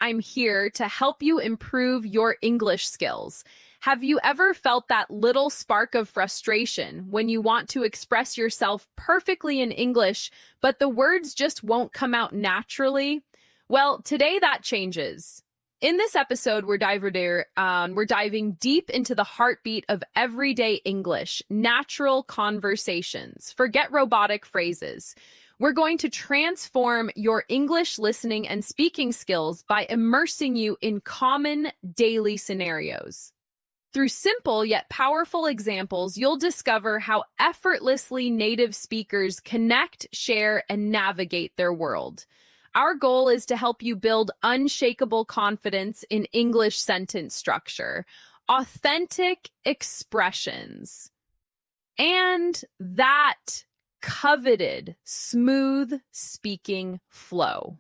I'm here to help you improve your English skills. Have you ever felt that little spark of frustration when you want to express yourself perfectly in English, but the words just won't come out naturally? Well, today that changes. In this episode, we're diving deep into the heartbeat of everyday English, natural conversations. Forget robotic phrases. We're going to transform your English listening and speaking skills by immersing you in common daily scenarios. Through simple yet powerful examples, you'll discover how effortlessly native speakers connect, share, and navigate their world. Our goal is to help you build unshakable confidence in English sentence structure, authentic expressions, and that coveted smooth speaking flow.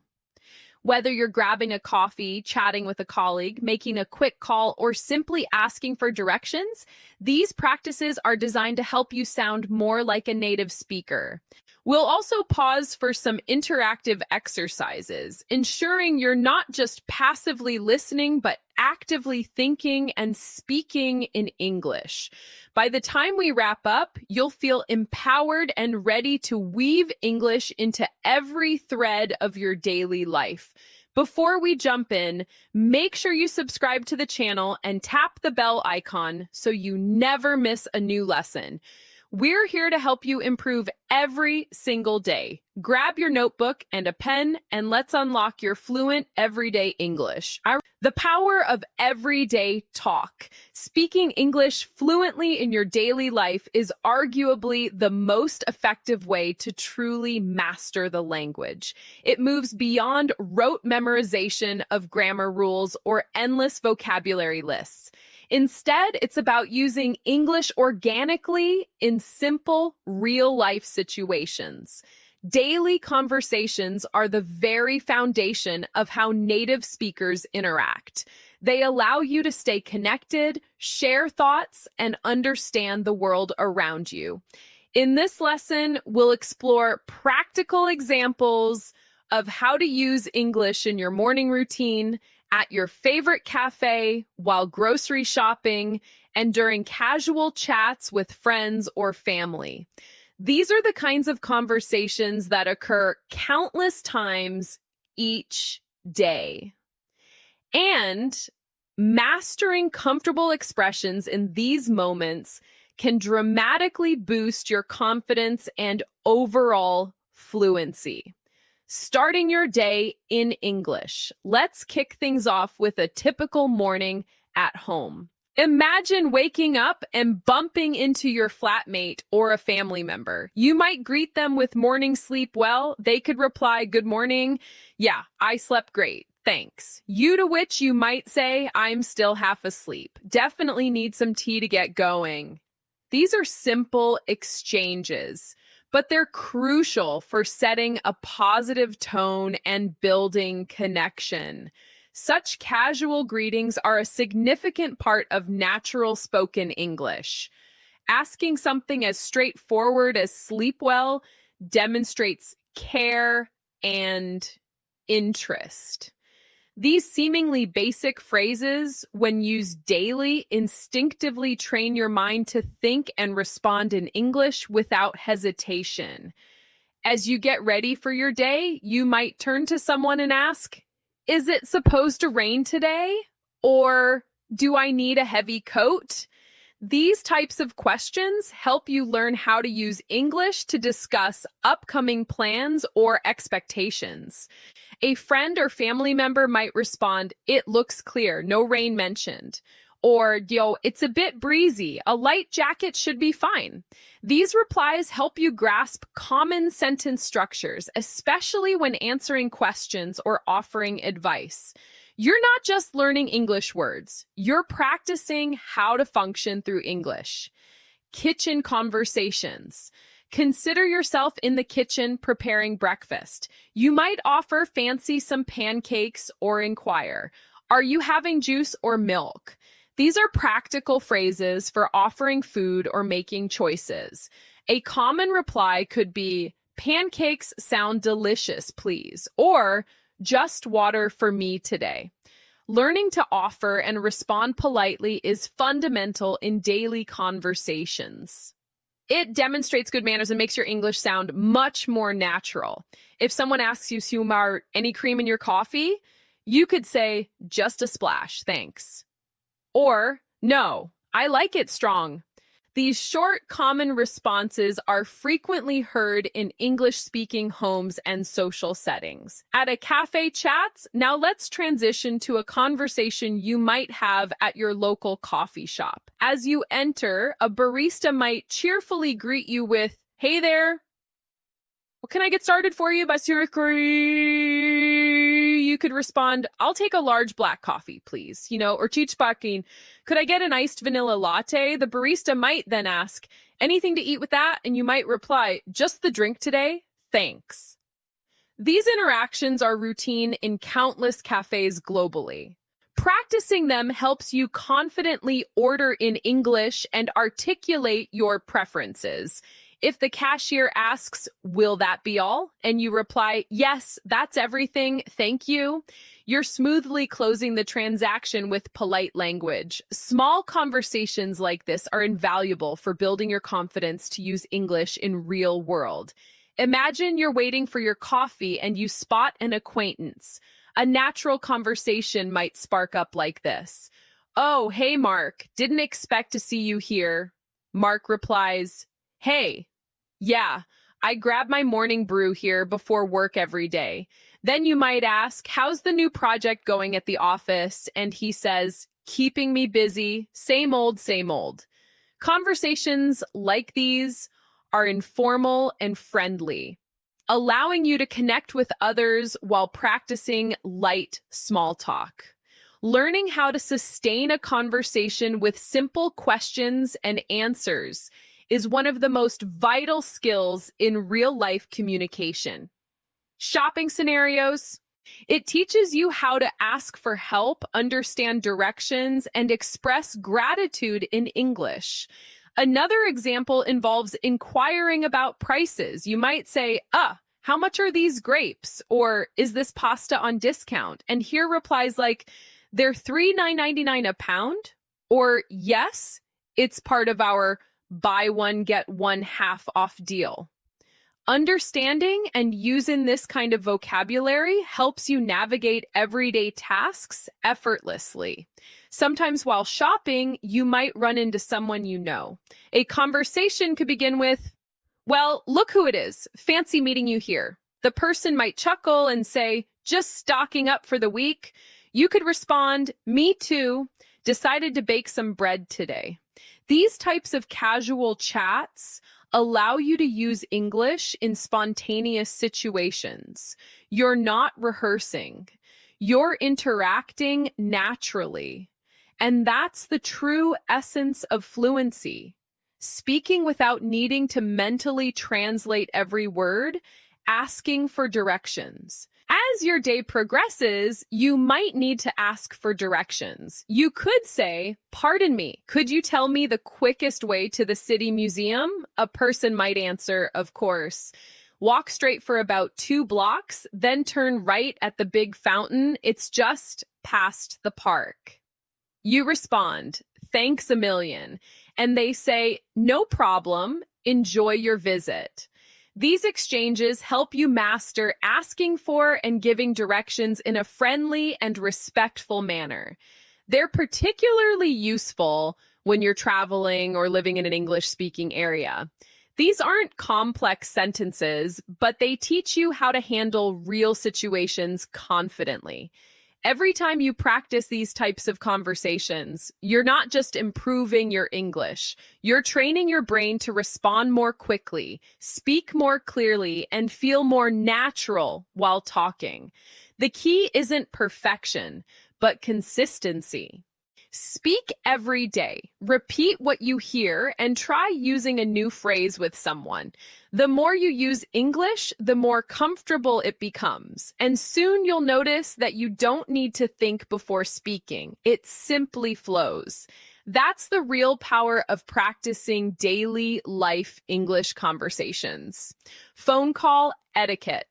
Whether you're grabbing a coffee, chatting with a colleague, making a quick call, or simply asking for directions, these practices are designed to help you sound more like a native speaker. We'll also pause for some interactive exercises, ensuring you're not just passively listening, but actively thinking and speaking in English. By the time we wrap up, you'll feel empowered and ready to weave English into every thread of your daily life. Before we jump in, make sure you subscribe to the channel and tap the bell icon so you never miss a new lesson. We're here to help you improve every single day. Grab your notebook and a pen and let's unlock your fluent everyday English. The power of everyday talk. Speaking English fluently in your daily life is arguably the most effective way to truly master the language. It moves beyond rote memorization of grammar rules or endless vocabulary lists. Instead, it's about using English organically in simple, real-life situations. Daily conversations are the very foundation of how native speakers interact. They allow you to stay connected, share thoughts, and understand the world around you. In this lesson, we'll explore practical examples of how to use English in your morning routine, at your favorite cafe, while grocery shopping, and during casual chats with friends or family. These are the kinds of conversations that occur countless times each day. And mastering comfortable expressions in these moments can dramatically boost your confidence and overall fluency. Starting your day in English. Let's kick things off with a typical morning at home. Imagine waking up and bumping into your flatmate or a family member. You might greet them with "Morning, sleep well." They could reply, "Good morning. Yeah, I slept great. Thanks." To which you might say, "I'm still half asleep. Definitely need some tea to get going." These are simple exchanges, but they're crucial for setting a positive tone and building connection. Such casual greetings are a significant part of natural spoken English. Asking something as straightforward as "sleep well" demonstrates care and interest. These seemingly basic phrases, when used daily, instinctively train your mind to think and respond in English without hesitation. As you get ready for your day, you might turn to someone and ask, "Is it supposed to rain today?" Or, "Do I need a heavy coat?" These types of questions help you learn how to use English to discuss upcoming plans or expectations. A friend or family member might respond, "It looks clear, no rain mentioned." Or, "It's a bit breezy, a light jacket should be fine." These replies help you grasp common sentence structures, especially when answering questions or offering advice. You're not just learning English words, you're practicing how to function through English. Kitchen conversations. Consider yourself in the kitchen preparing breakfast. You might offer fancy some pancakes or inquire, "Are you having juice or milk?" These are practical phrases for offering food or making choices. A common reply could be, "Pancakes sound delicious, please," or Just water for me today. Learning to offer and respond politely is fundamental in daily conversations. It demonstrates good manners and makes your English sound much more natural. If someone asks you, Sumar, any cream in your coffee? You could say, just a splash, thanks. Or, no, I like it strong. These short, common responses are frequently heard in English-speaking homes and social settings. At a cafe chats, now let's transition to a conversation you might have at your local coffee shop. As you enter, a barista might cheerfully greet you with, "Hey there, what can I get started for you, Monsieur?" You could respond, "I'll take a large black coffee, please." Or chichpakin, "Could I get an iced vanilla latte?" The barista might then ask, "Anything to eat with that?" And you might reply, "Just the drink today, thanks." These interactions are routine in countless cafes globally. Practicing them helps you confidently order in English and articulate your preferences. If the cashier asks, "Will that be all?" and you reply, "Yes, that's everything, thank you," you're smoothly closing the transaction with polite language. Small conversations like this are invaluable for building your confidence to use English in real world. Imagine you're waiting for your coffee and you spot an acquaintance. A natural conversation might spark up like this. "Oh, hey, Mark, didn't expect to see you here." Mark replies, "Hey, yeah, I grab my morning brew here before work every day." Then you might ask, "How's the new project going at the office?" And he says, "Keeping me busy, same old, same old." Conversations like these are informal and friendly, allowing you to connect with others while practicing light small talk. Learning how to sustain a conversation with simple questions and answers is one of the most vital skills in real-life communication. Shopping scenarios. It teaches you how to ask for help, understand directions, and express gratitude in English. Another example involves inquiring about prices. You might say, "How much are these grapes?" Or, "Is this pasta on discount?" And hear replies like, "They're $3.99 a pound," or, "Yes, it's part of our buy one, get one half off deal." Understanding and using this kind of vocabulary helps you navigate everyday tasks effortlessly. Sometimes while shopping, you might run into someone you know. A conversation could begin with, "Well, look who it is. Fancy meeting you here." The person might chuckle and say, "Just stocking up for the week." You could respond, "Me too. Decided to bake some bread today." These types of casual chats allow you to use English in spontaneous situations. You're not rehearsing. You're interacting naturally. And that's the true essence of fluency. Speaking without needing to mentally translate every word, asking for directions. As your day progresses, you might need to ask for directions. You could say, "Pardon me, could you tell me the quickest way to the city museum?" A person might answer, "Of course. Walk straight for about 2 blocks, then turn right at the big fountain. It's just past the park." You respond, "Thanks a million." And they say, "No problem. Enjoy your visit." These exchanges help you master asking for and giving directions in a friendly and respectful manner. They're particularly useful when you're traveling or living in an English-speaking area. These aren't complex sentences, but they teach you how to handle real situations confidently. Every time you practice these types of conversations, you're not just improving your English, you're training your brain to respond more quickly, speak more clearly, and feel more natural while talking. The key isn't perfection, but consistency. Speak every day. Repeat what you hear and try using a new phrase with someone. The more you use English, the more comfortable it becomes. And soon you'll notice that you don't need to think before speaking. It simply flows. That's the real power of practicing daily life English conversations. Phone call etiquette.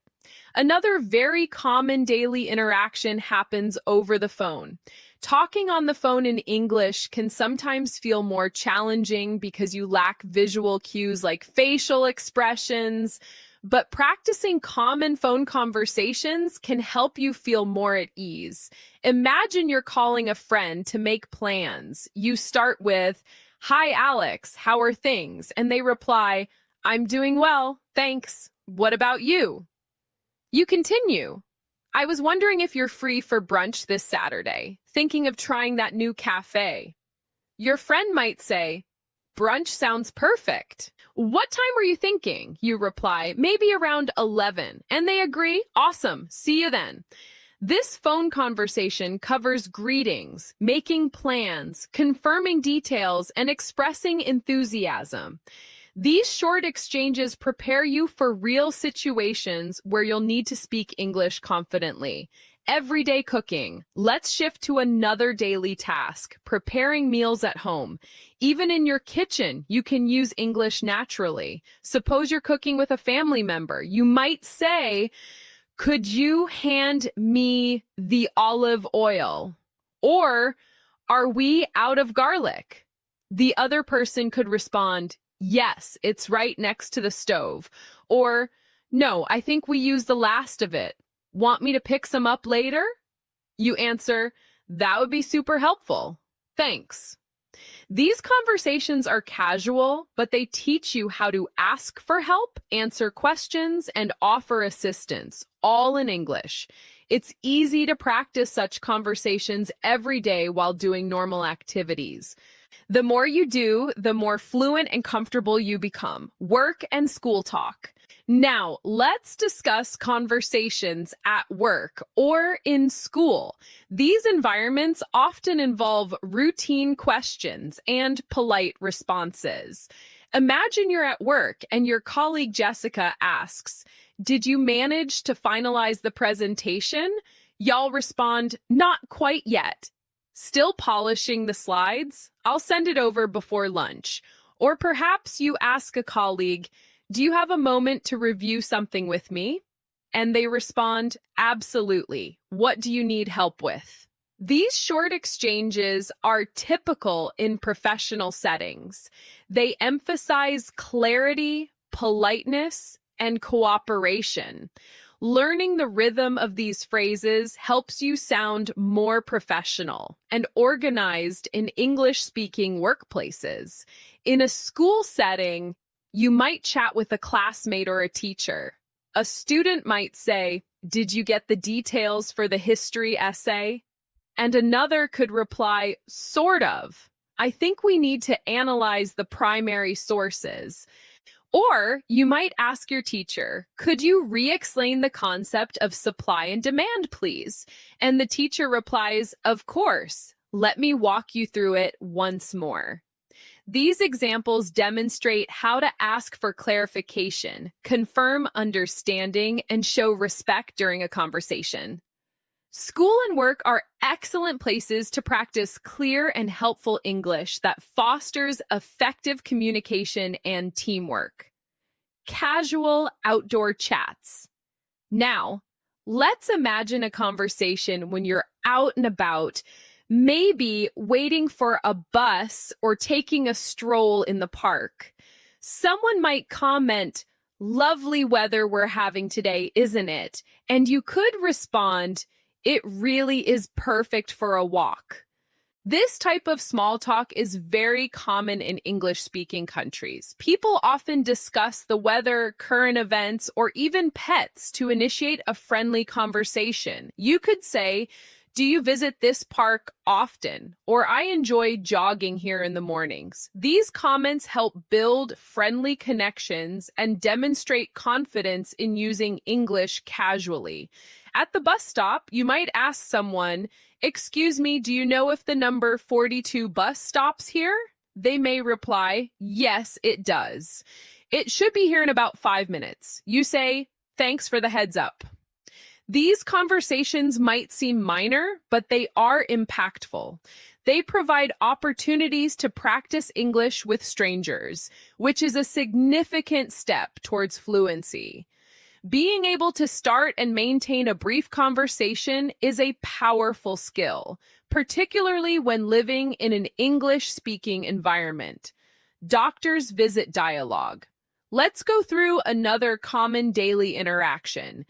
Another very common daily interaction happens over the phone. Talking on the phone in English can sometimes feel more challenging because you lack visual cues like facial expressions, but practicing common phone conversations can help you feel more at ease. Imagine you're calling a friend to make plans. You start with, "Hi, Alex, how are things?" And they reply, "I'm doing well, thanks. What about you?" You continue, "I was wondering if you're free for brunch this Saturday, thinking of trying that new cafe." Your friend might say, "Brunch sounds perfect. What time were you thinking?" You reply, "Maybe around 11. And they agree, "Awesome, see you then." This phone conversation covers greetings, making plans, confirming details, and expressing enthusiasm. These short exchanges prepare you for real situations where you'll need to speak English confidently. Everyday cooking. Let's shift to another daily task, preparing meals at home. Even in your kitchen, you can use English naturally. Suppose you're cooking with a family member. You might say, "Could you hand me the olive oil?" Or, "Are we out of garlic?" The other person could respond, "Yes, it's right next to the stove." Or, "No, I think we used the last of it. Want me to pick some up later?" You answer, "That would be super helpful. Thanks." These conversations are casual, but they teach you how to ask for help, answer questions, and offer assistance, all in English. It's easy to practice such conversations every day while doing normal activities. The more you do, the more fluent and comfortable you become. Work and school talk. Now, let's discuss conversations at work or in school. These environments often involve routine questions and polite responses. Imagine you're at work and your colleague Jessica asks, "Did you manage to finalize the presentation?" Y'all respond, "Not quite yet. Still polishing the slides? I'll send it over before lunch." Or perhaps you ask a colleague, "Do you have a moment to review something with me?" And they respond, "Absolutely. What do you need help with?" These short exchanges are typical in professional settings. They emphasize clarity, politeness, and cooperation. Learning the rhythm of these phrases helps you sound more professional and organized in English-speaking workplaces. In a school setting, you might chat with a classmate or a teacher. A student might say, "Did you get the details for the history essay?" And another could reply, "Sort of. I think we need to analyze the primary sources." Or you might ask your teacher, "Could you re-explain the concept of supply and demand, please?" And the teacher replies, "Of course. Let me walk you through it once more." These examples demonstrate how to ask for clarification, confirm understanding, and show respect during a conversation. School and work are excellent places to practice clear and helpful English that fosters effective communication and teamwork. Casual outdoor chats. Now, let's imagine a conversation when you're out and about, maybe waiting for a bus or taking a stroll in the park. Someone might comment, "Lovely weather we're having today, isn't it?" And you could respond, "It really is perfect for a walk." This type of small talk is very common in English-speaking countries. People often discuss the weather, current events, or even pets to initiate a friendly conversation. You could say, "Do you visit this park often?" Or, "I enjoy jogging here in the mornings." These comments help build friendly connections and demonstrate confidence in using English casually. At the bus stop, you might ask someone, "Excuse me, do you know if the number 42 bus stops here?" They may reply, "Yes, it does. It should be here in about 5 minutes." You say, "Thanks for the heads up." These conversations might seem minor, but they are impactful. They provide opportunities to practice English with strangers, which is a significant step towards fluency. Being able to start and maintain a brief conversation is a powerful skill, particularly when living in an English-speaking environment. Doctors visit dialogue. Let's go through another common daily interaction,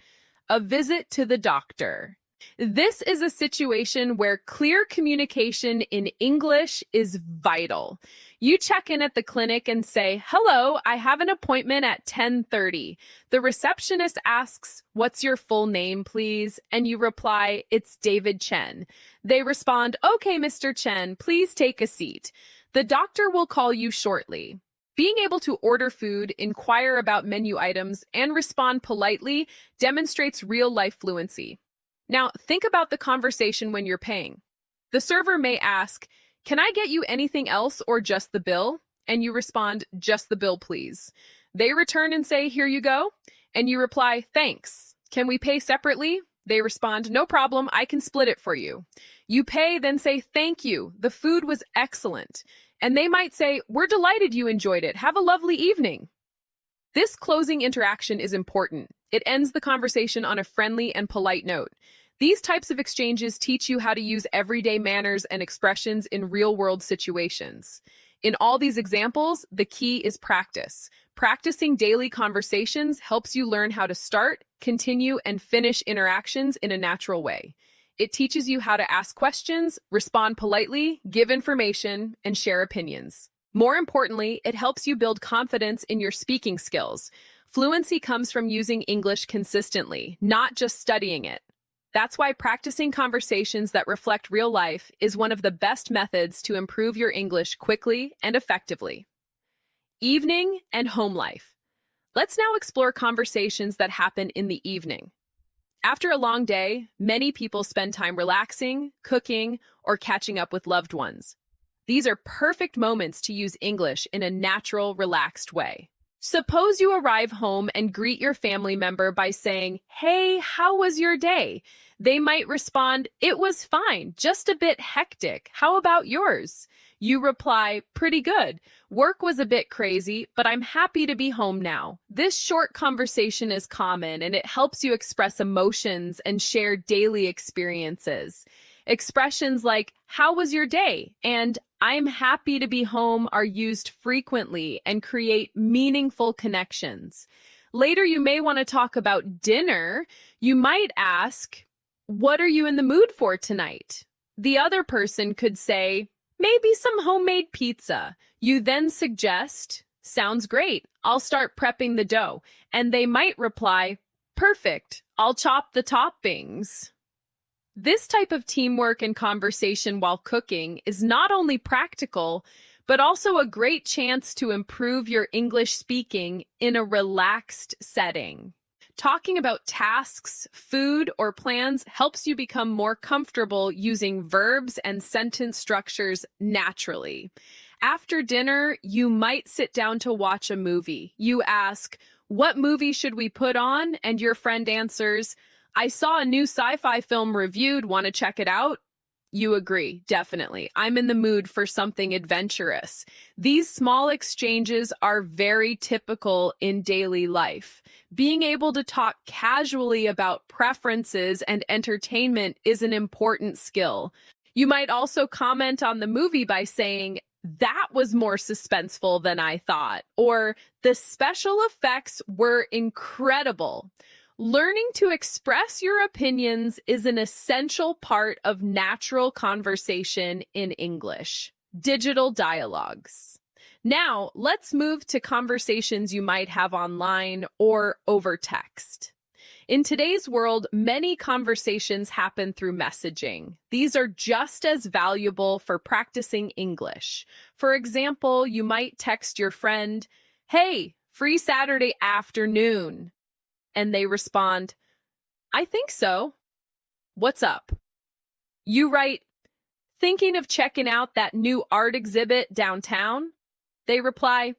a visit to the doctor. This is a situation where clear communication in English is vital. You check in at the clinic and say, "Hello, I have an appointment at 10:30. The receptionist asks, "What's your full name, please?" And you reply, "It's David Chen." They respond, "Okay, Mr. Chen, please take a seat. The doctor will call you shortly." Being able to order food, inquire about menu items, and respond politely demonstrates real-life fluency. Now, think about the conversation when you're paying. The server may ask, "Can I get you anything else or just the bill?" And you respond, "Just the bill, please." They return and say, "Here you go." And you reply, "Thanks. Can we pay separately?" They respond, "No problem, I can split it for you." You pay, then say, "Thank you. The food was excellent." And they might say, "We're delighted you enjoyed it. Have a lovely evening." This closing interaction is important. It ends the conversation on a friendly and polite note. These types of exchanges teach you how to use everyday manners and expressions in real-world situations. In all these examples, the key is practice. Practicing daily conversations helps you learn how to start, continue, and finish interactions in a natural way. It teaches you how to ask questions, respond politely, give information, and share opinions. More importantly, it helps you build confidence in your speaking skills. Fluency comes from using English consistently, not just studying it. That's why practicing conversations that reflect real life is one of the best methods to improve your English quickly and effectively. Evening and home life. Let's now explore conversations that happen in the evening. After a long day, many people spend time relaxing, cooking, or catching up with loved ones. These are perfect moments to use English in a natural, relaxed way. Suppose you arrive home and greet your family member by saying, "Hey, how was your day?" They might respond, "It was fine, just a bit hectic. How about yours?" You reply, "Pretty good. Work was a bit crazy, but I'm happy to be home now." This short conversation is common, and it helps you express emotions and share daily experiences. Expressions like, "How was your day?" and "I'm happy to be home" are used frequently and create meaningful connections. Later, you may want to talk about dinner. You might ask, "What are you in the mood for tonight?" The other person could say, "Maybe some homemade pizza." You then suggest, "Sounds great. I'll start prepping the dough." And they might reply, "Perfect. I'll chop the toppings." This type of teamwork and conversation while cooking is not only practical, but also a great chance to improve your English speaking in a relaxed setting. Talking about tasks, food, or plans helps you become more comfortable using verbs and sentence structures naturally. After dinner, you might sit down to watch a movie. You ask, "What movie should we put on?" And your friend answers, "I saw a new sci-fi film reviewed. Want to check it out?" You agree, definitely. I'm in the mood for something adventurous. These small exchanges are very typical in daily life. Being able to talk casually about preferences and entertainment is an important skill. You might also comment on the movie by saying, "That was more suspenseful than I thought," or "The special effects were incredible." Learning to express your opinions is an essential part of natural conversation in English. Digital dialogues. Now, let's move to conversations you might have online or over text. In today's world, many conversations happen through messaging. These are just as valuable for practicing English. For example, you might text your friend, "Hey, free Saturday afternoon." And they respond, "I think so. What's up?" You write, "Thinking of checking out that new art exhibit downtown?" They reply,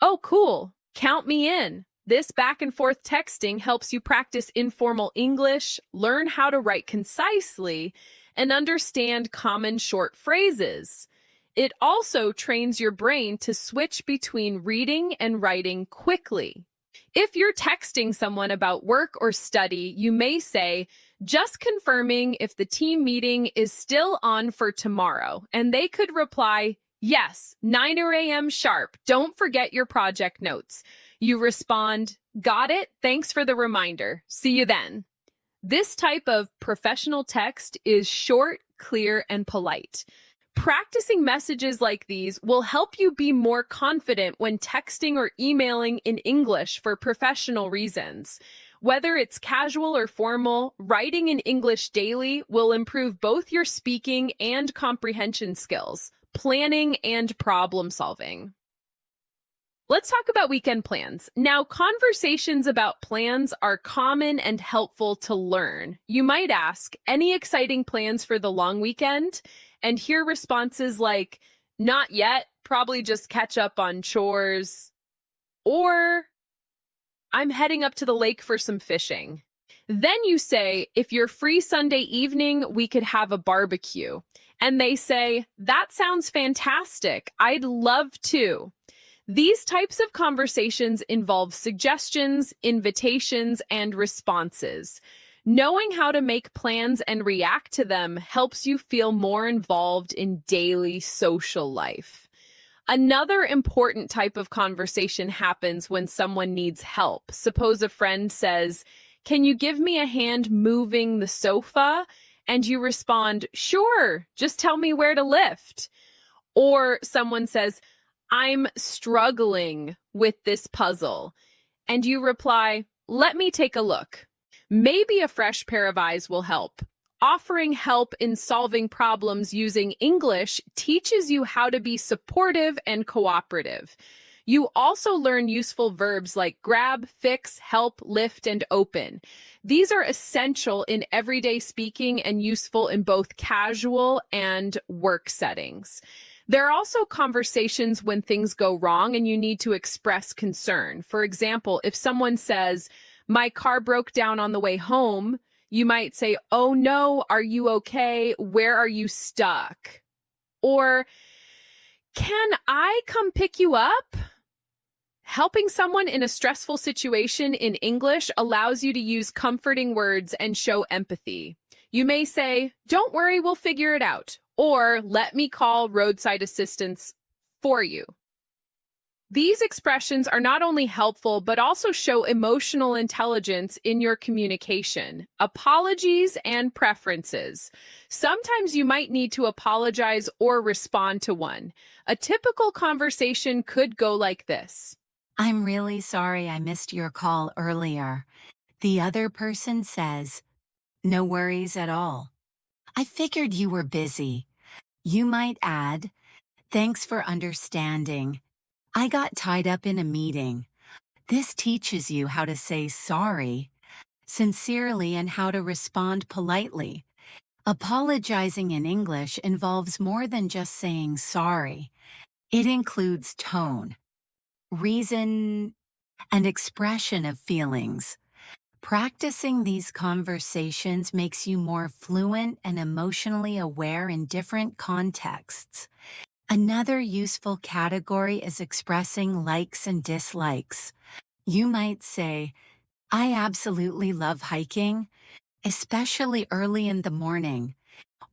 "Oh, cool. Count me in." This back and forth texting helps you practice informal English, learn how to write concisely, and understand common short phrases. It also trains your brain to switch between reading and writing quickly. If you're texting someone about work or study, you may say, just confirming if the team meeting is still on for tomorrow. And they could reply, yes, 9 a.m. sharp. Don't forget your project notes. You respond, got it. Thanks for the reminder. See you then. This type of professional text is short, clear, and polite. Practicing messages like these will help you be more confident when texting or emailing in English for professional reasons. Whether it's casual or formal, writing in English daily will improve both your speaking and comprehension skills, planning and problem solving. Let's talk about weekend plans. Now, conversations about plans are common and helpful to learn. You might ask, any exciting plans for the long weekend? And hear responses like, not yet, probably just catch up on chores. Or, I'm heading up to the lake for some fishing. Then you say, if you're free Sunday evening, we could have a barbecue. And they say, that sounds fantastic. I'd love to. These types of conversations involve suggestions, invitations, and responses. Knowing how to make plans and react to them helps you feel more involved in daily social life. Another important type of conversation happens when someone needs help. Suppose a friend says, can you give me a hand moving the sofa? And you respond, sure, just tell me where to lift. Or someone says, I'm struggling with this puzzle. And you reply, let me take a look. Maybe a fresh pair of eyes will help. Offering help in solving problems using English teaches you how to be supportive and cooperative. You also learn useful verbs like grab, fix, help, lift, and open. These are essential in everyday speaking and useful in both casual and work settings. There are also conversations when things go wrong and you need to express concern. For example, if someone says, my car broke down on the way home, you might say, oh no, are you okay? Where are you stuck? Or, can I come pick you up? Helping someone in a stressful situation in English allows you to use comforting words and show empathy. You may say, don't worry, we'll figure it out. Or, let me call roadside assistance for you. These expressions are not only helpful, but also show emotional intelligence in your communication. Apologies and preferences. Sometimes you might need to apologize or respond to one. A typical conversation could go like this. I'm really sorry I missed your call earlier. The other person says, no worries at all. I figured you were busy. You might add, thanks for understanding. I got tied up in a meeting. This teaches you how to say sorry sincerely and how to respond politely. Apologizing in English involves more than just saying sorry. It includes tone, reason, and expression of feelings. Practicing these conversations makes you more fluent and emotionally aware in different contexts. Another useful category is expressing likes and dislikes. You might say, I absolutely love hiking, especially early in the morning,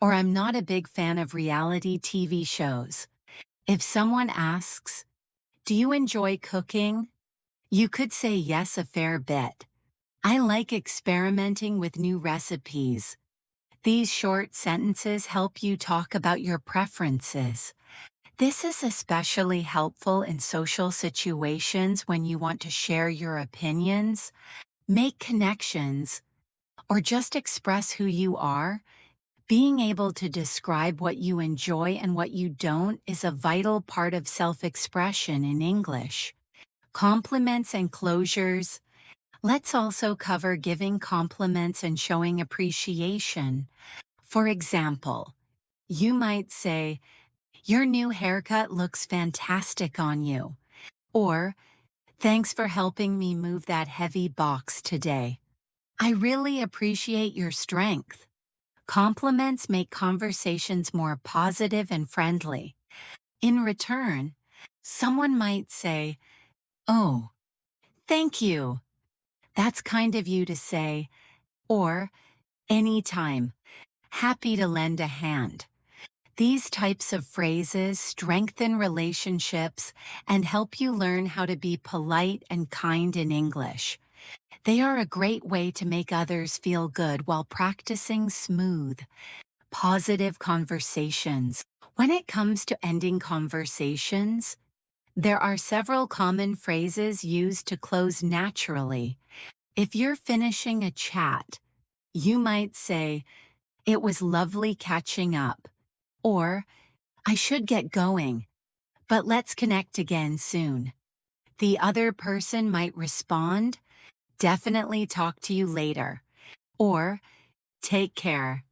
or I'm not a big fan of reality TV shows. If someone asks, do you enjoy cooking? You could say yes a fair bit. I like experimenting with new recipes. These short sentences help you talk about your preferences. This is especially helpful in social situations when you want to share your opinions, make connections, or just express who you are. Being able to describe what you enjoy and what you don't is a vital part of self-expression in English. Compliments and closures. Let's also cover giving compliments and showing appreciation. For example, you might say, your new haircut looks fantastic on you. Or, thanks for helping me move that heavy box today. I really appreciate your strength. Compliments make conversations more positive and friendly. In return, someone might say, oh, Thank you. That's kind of you to say. Or, anytime. Happy to lend a hand. These types of phrases strengthen relationships and help you learn how to be polite and kind in English. They are a great way to make others feel good while practicing smooth, positive conversations. When it comes to ending conversations, there are several common phrases used to close naturally. If you're finishing a chat, you might say, "It was lovely catching up," or "I should get going, but let's connect again soon." The other person might respond, "Definitely talk to you later," or "Take care."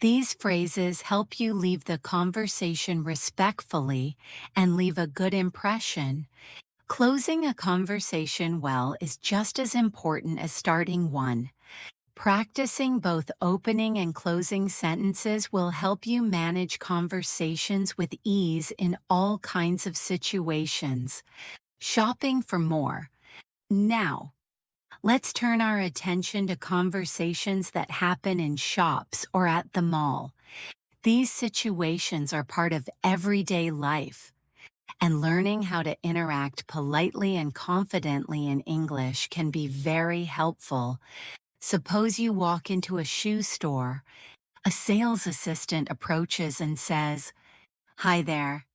These phrases help you leave the conversation respectfully and leave a good impression. Closing a conversation well is just as important as starting one. Practicing both opening and closing sentences will help you manage conversations with ease in all kinds of situations. Shopping for more. Now, let's turn our attention to conversations that happen in shops or at the mall. These situations are part of everyday life, and learning how to interact politely and confidently in English can be very helpful. Suppose you walk into a shoe store. A sales assistant approaches and says, "Hi there.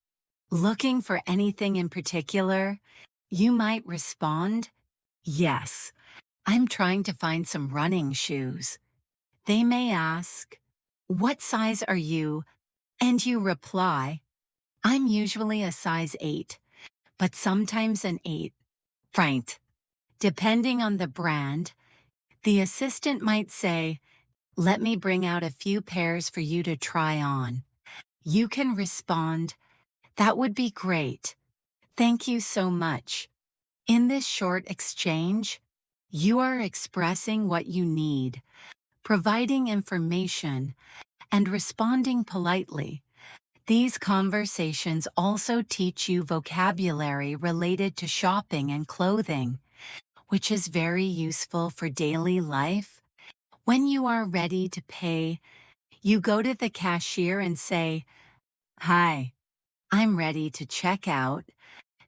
Looking for anything in particular?" You might respond, "Yes. I'm trying to find some running shoes." They may ask, "What size are you?" And you reply, "I'm usually a size 8, but sometimes an 8. Right." Depending on the brand, the assistant might say, "Let me bring out a few pairs for you to try on." You can respond, "That would be great. Thank you so much." In this short exchange, you are expressing what you need, providing information, and responding politely. These conversations also teach you vocabulary related to shopping and clothing, which is very useful for daily life. When you are ready to pay, you go to the cashier and say, "Hi, I'm ready to check out."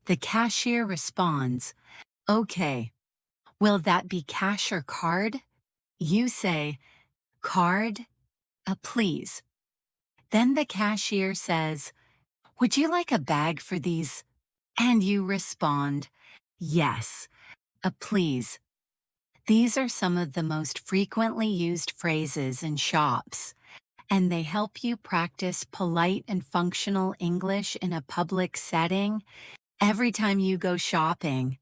The cashier responds, "Okay, will that be cash or card?" You say, "Card, please." Then the cashier says, "Would you like a bag for these?" And you respond, "Yes, please." These are some of the most frequently used phrases in shops, and they help you practice polite and functional English in a public setting. Every time you go shopping,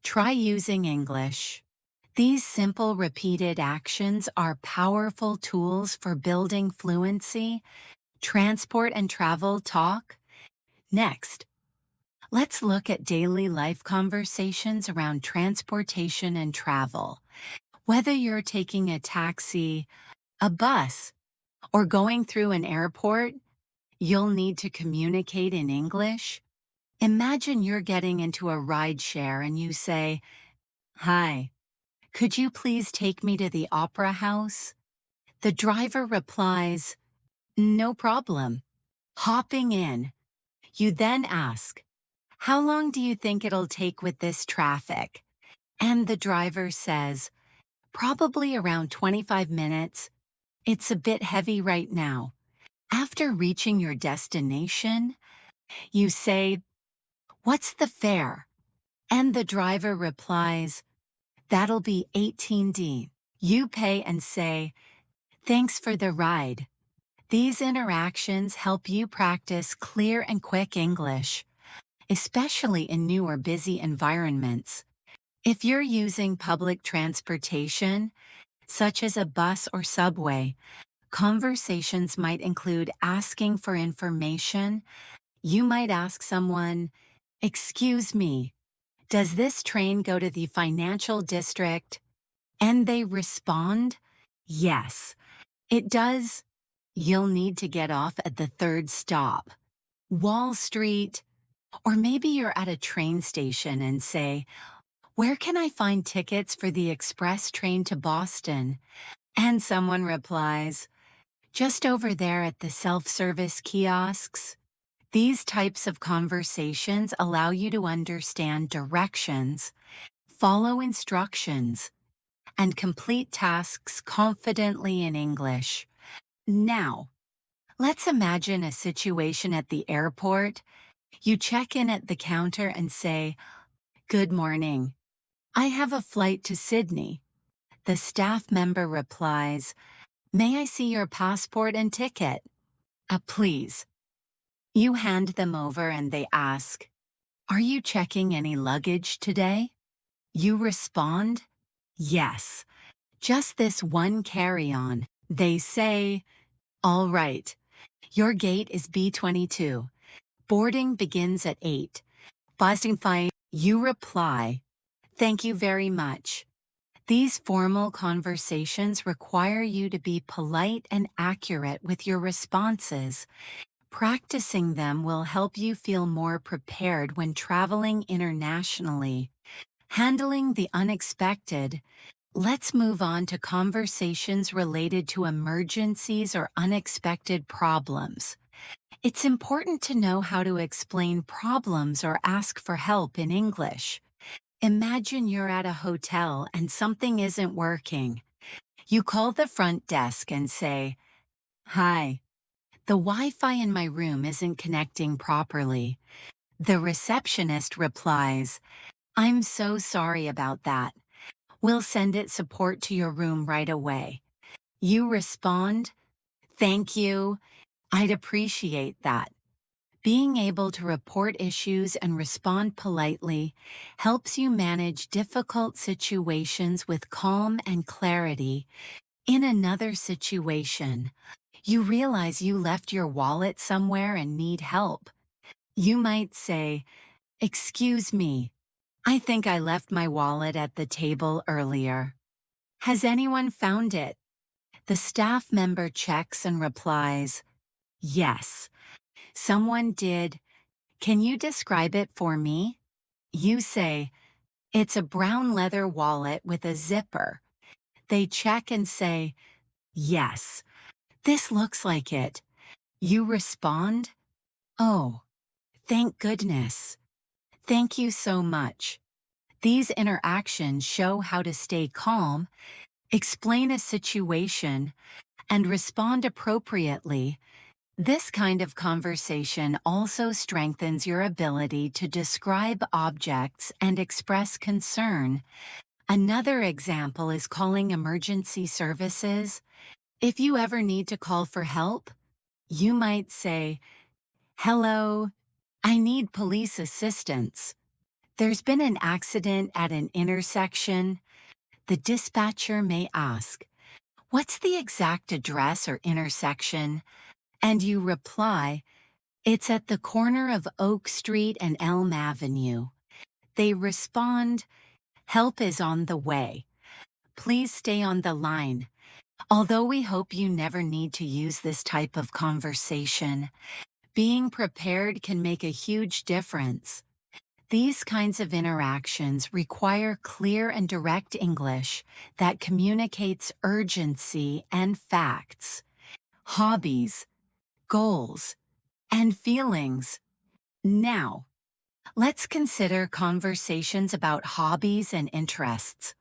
try using English. These simple repeated actions are powerful tools for building fluency, transport and travel talk. Next, let's look at daily life conversations around transportation and travel. Whether you're taking a taxi, a bus, or going through an airport, you'll need to communicate in English. Imagine you're getting into a rideshare and you say, "Hi, could you please take me to the opera house?" The driver replies, "No problem." Hopping in, you then ask, "How long do you think it'll take with this traffic?" And the driver says, "Probably around 25 minutes. It's a bit heavy right now." After reaching your destination, you say, "What's the fare?" And the driver replies, "That'll be 18D." You pay and say, "Thanks for the ride." These interactions help you practice clear and quick English, especially in new or busy environments. If you're using public transportation, such as a bus or subway, conversations might include asking for information. You might ask someone, "Excuse me, does this train go to the financial district?" And they respond, "Yes, it does." You'll need to get off at the third stop, Wall Street, or maybe you're at a train station and say, Where can I find tickets for the express train to Boston? And someone replies, just over there at the self-service kiosks. These types of conversations allow you to understand directions, follow instructions, and complete tasks confidently in English. Now, let's imagine a situation at the airport. You check in at the counter and say, "Good morning. I have a flight to Sydney." The staff member replies, "May I see your passport and ticket?" Please." You hand them over and they ask, "Are you checking any luggage today?" You respond, "Yes, just this one carry-on." They say, "All right, your gate is B22. Boarding begins at 8. Boston 5." You reply, "Thank you very much." These formal conversations require you to be polite and accurate with your responses. Practicing them will help you feel more prepared when traveling internationally. Handling the unexpected. Let's move on to conversations related to emergencies or unexpected problems. It's important to know how to explain problems or ask for help in English. Imagine you're at a hotel and something isn't working. You call the front desk and say, "Hi, the Wi-Fi in my room isn't connecting properly." The receptionist replies, "I'm so sorry about that. We'll send it support to your room right away." You respond, "Thank you. I'd appreciate that." Being able to report issues and respond politely helps you manage difficult situations with calm and clarity. In another situation, you realize you left your wallet somewhere and need help. You might say, "Excuse me, I think I left my wallet at the table earlier. Has anyone found it?" The staff member checks and replies, "Yes, someone did. Can you describe it for me?" You say, "It's a brown leather wallet with a zipper." They check and say, "Yes, this looks like it." You respond, "Oh, thank goodness. Thank you so much." These interactions show how to stay calm, explain a situation, and respond appropriately. This kind of conversation also strengthens your ability to describe objects and express concern. Another example is calling emergency services. If you ever need to call for help, you might say, "Hello, I need police assistance. There's been an accident at an intersection." The dispatcher may ask, "What's the exact address or intersection?" And you reply, "It's at the corner of Oak Street and Elm Avenue." They respond, "Help is on the way. Please stay on the line." Although we hope you never need to use this type of conversation, being prepared can make a huge difference. These kinds of interactions require clear and direct English that communicates urgency and facts. Hobbies, goals, and feelings. Now, let's consider conversations about hobbies and interests.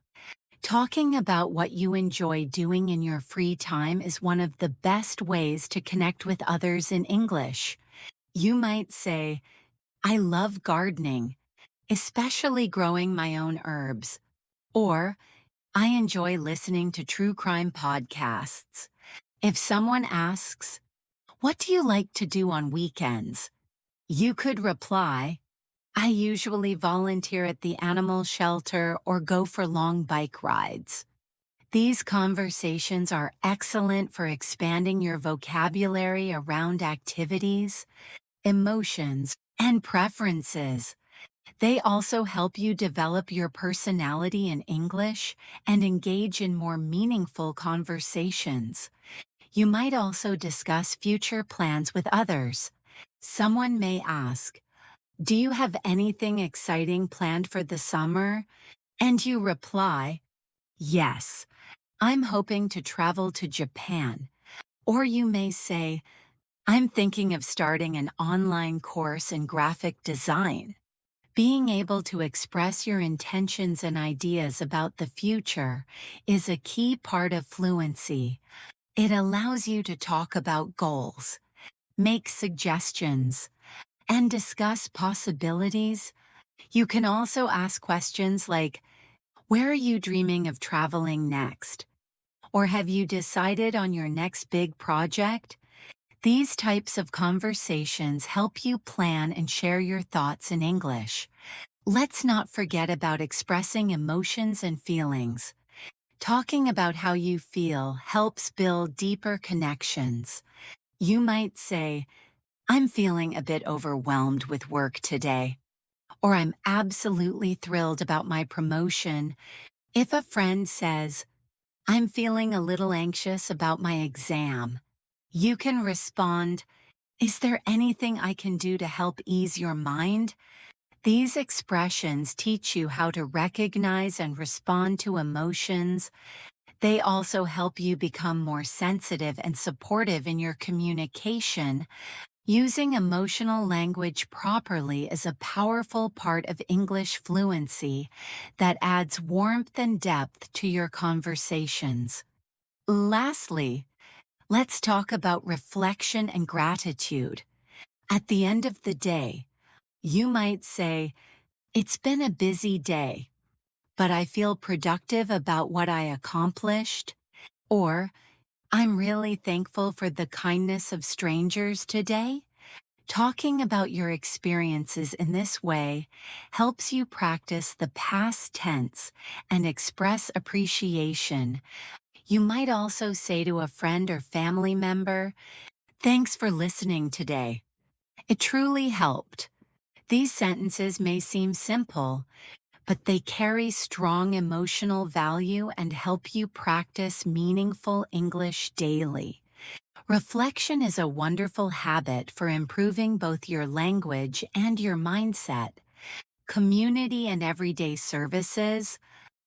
Talking about what you enjoy doing in your free time is one of the best ways to connect with others in English. You might say, "I love gardening, especially growing my own herbs." Or, "I enjoy listening to true crime podcasts." If someone asks, "What do you like to do on weekends?" you could reply, "I usually volunteer at the animal shelter or go for long bike rides." These conversations are excellent for expanding your vocabulary around activities, emotions, and preferences. They also help you develop your personality in English and engage in more meaningful conversations. You might also discuss future plans with others. Someone may ask, "Do you have anything exciting planned for the summer?" and you reply, yes, I'm hoping to travel to Japan. Or you may say, I'm thinking of starting an online course in graphic design. Being able to express your intentions and ideas about the future is a key part of fluency. It allows you to talk about goals, make suggestions, and discuss possibilities. You can also ask questions like, where are you dreaming of traveling next? Or have you decided on your next big project? These types of conversations help you plan and share your thoughts in English. Let's not forget about expressing emotions and feelings. Talking about how you feel helps build deeper connections. You might say, I'm feeling a bit overwhelmed with work today. Or I'm absolutely thrilled about my promotion. If a friend says, I'm feeling a little anxious about my exam, you can respond, is there anything I can do to help ease your mind? These expressions teach you how to recognize and respond to emotions. They also help you become more sensitive and supportive in your communication. Using emotional language properly is a powerful part of English fluency that adds warmth and depth to your conversations. Lastly, let's talk about reflection and gratitude. At the end of the day, you might say, it's been a busy day, but I feel productive about what I accomplished. Or, I'm really thankful for the kindness of strangers today. Talking about your experiences in this way helps you practice the past tense and express appreciation. You might also say to a friend or family member, thanks for listening today. It truly helped. These sentences may seem simple, but they carry strong emotional value and help you practice meaningful English daily. Reflection is a wonderful habit for improving both your language and your mindset. Community and everyday services.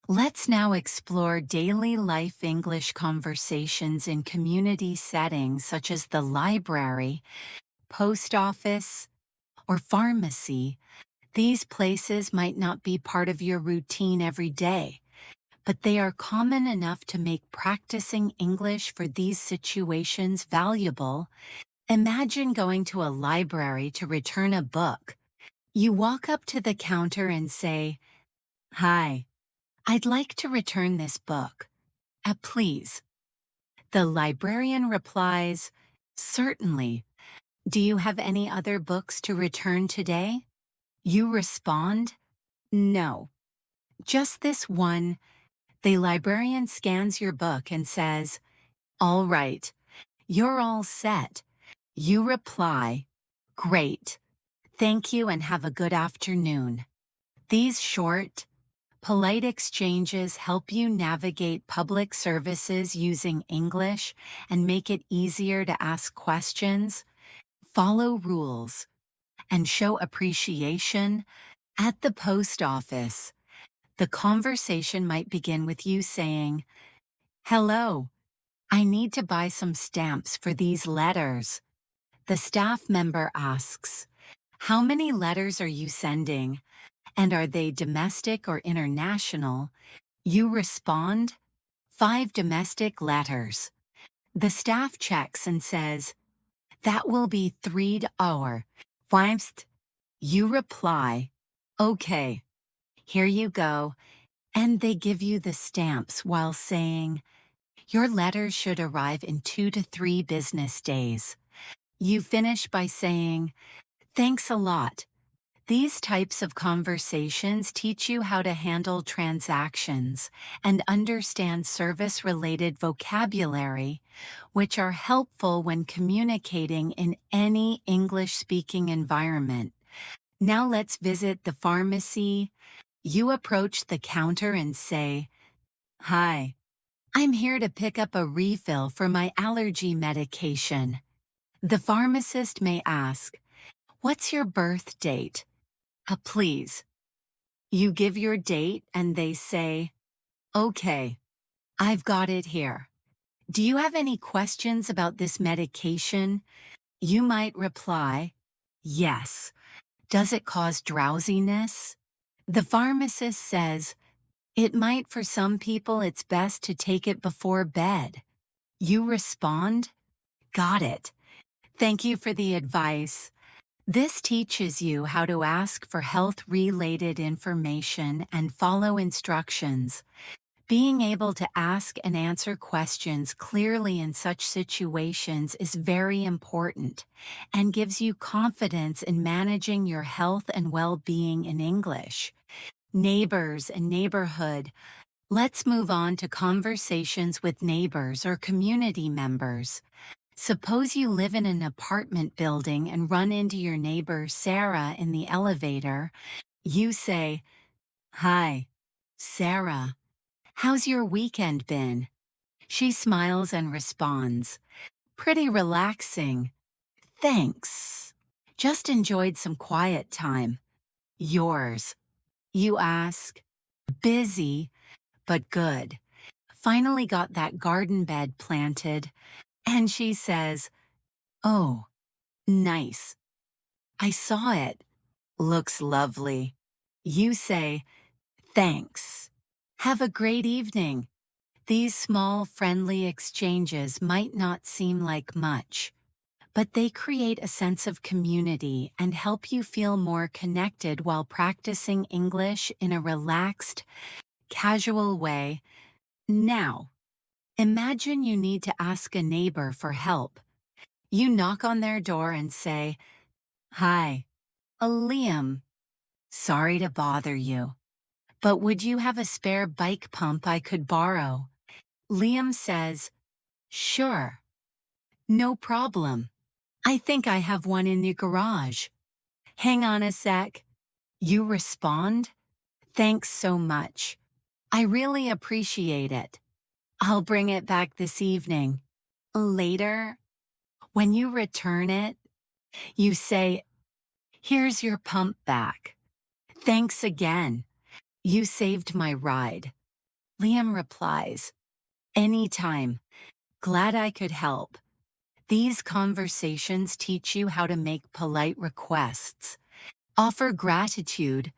Let's now explore daily life English conversations in community settings such as the library, post office, or pharmacy. These places might not be part of your routine every day, but they are common enough to make practicing English for these situations valuable. Imagine going to a library to return a book. You walk up to the counter and say, hi, I'd like to return this book. Please. The librarian replies, certainly. Do you have any other books to return today? You respond, no. Just this one. The librarian scans your book and says, all right, you're all set. You reply, great. Thank you and have a good afternoon. These short, polite exchanges help you navigate public services using English and make it easier to ask questions, follow rules, and show appreciation. At the post office, the conversation might begin with you saying, hello, I need to buy some stamps for these letters. The staff member asks, how many letters are you sending? And are they domestic or international? You respond, 5 domestic letters. The staff checks and says, that will be 3 hour. Whilst you reply, okay, here you go. And they give you the stamps while saying, your letters should arrive in 2 to 3 business days. You finish by saying, thanks a lot. These types of conversations teach you how to handle transactions and understand service-related vocabulary, which are helpful when communicating in any English-speaking environment. Now let's visit the pharmacy. You approach the counter and say, hi, I'm here to pick up a refill for my allergy medication. The pharmacist may ask, what's your birth date? Please. You give your date and they say, "Okay, I've got it here. Do you have any questions about this medication?" You might reply, "Yes. Does it cause drowsiness?" The pharmacist says, "It might for some people. It's best to take it before bed." You respond, "Got it. Thank you for the advice." This teaches you how to ask for health-related information and follow instructions. Being able to ask and answer questions clearly in such situations is very important and gives you confidence in managing your health and well-being in English. Neighbors and neighborhood. Let's move on to conversations with neighbors or community members. Suppose you live in an apartment building and run into your neighbor Sarah in the elevator. You say, "Hi, Sarah. How's your weekend been?" She smiles and responds, "Pretty relaxing. Thanks. Just enjoyed some quiet time. Yours?" You ask, "Busy, but good. Finally got that garden bed planted." And she says, "Oh, nice. I saw it. Looks lovely." You say, "Thanks. Have a great evening." These small, friendly exchanges might not seem like much, but they create a sense of community and help you feel more connected while practicing English in a relaxed, casual way. Now, imagine you need to ask a neighbor for help. You knock on their door and say, "Hi, Liam. Sorry to bother you, but would you have a spare bike pump I could borrow?" Liam says, "Sure. No problem. I think I have one in the garage. Hang on a sec." You respond, "Thanks so much. I really appreciate it. I'll bring it back this evening." Later, when you return it, you say, "Here's your pump back. Thanks again. You saved my ride." Liam replies, "Anytime. Glad I could help." These conversations teach you how to make polite requests, offer gratitude,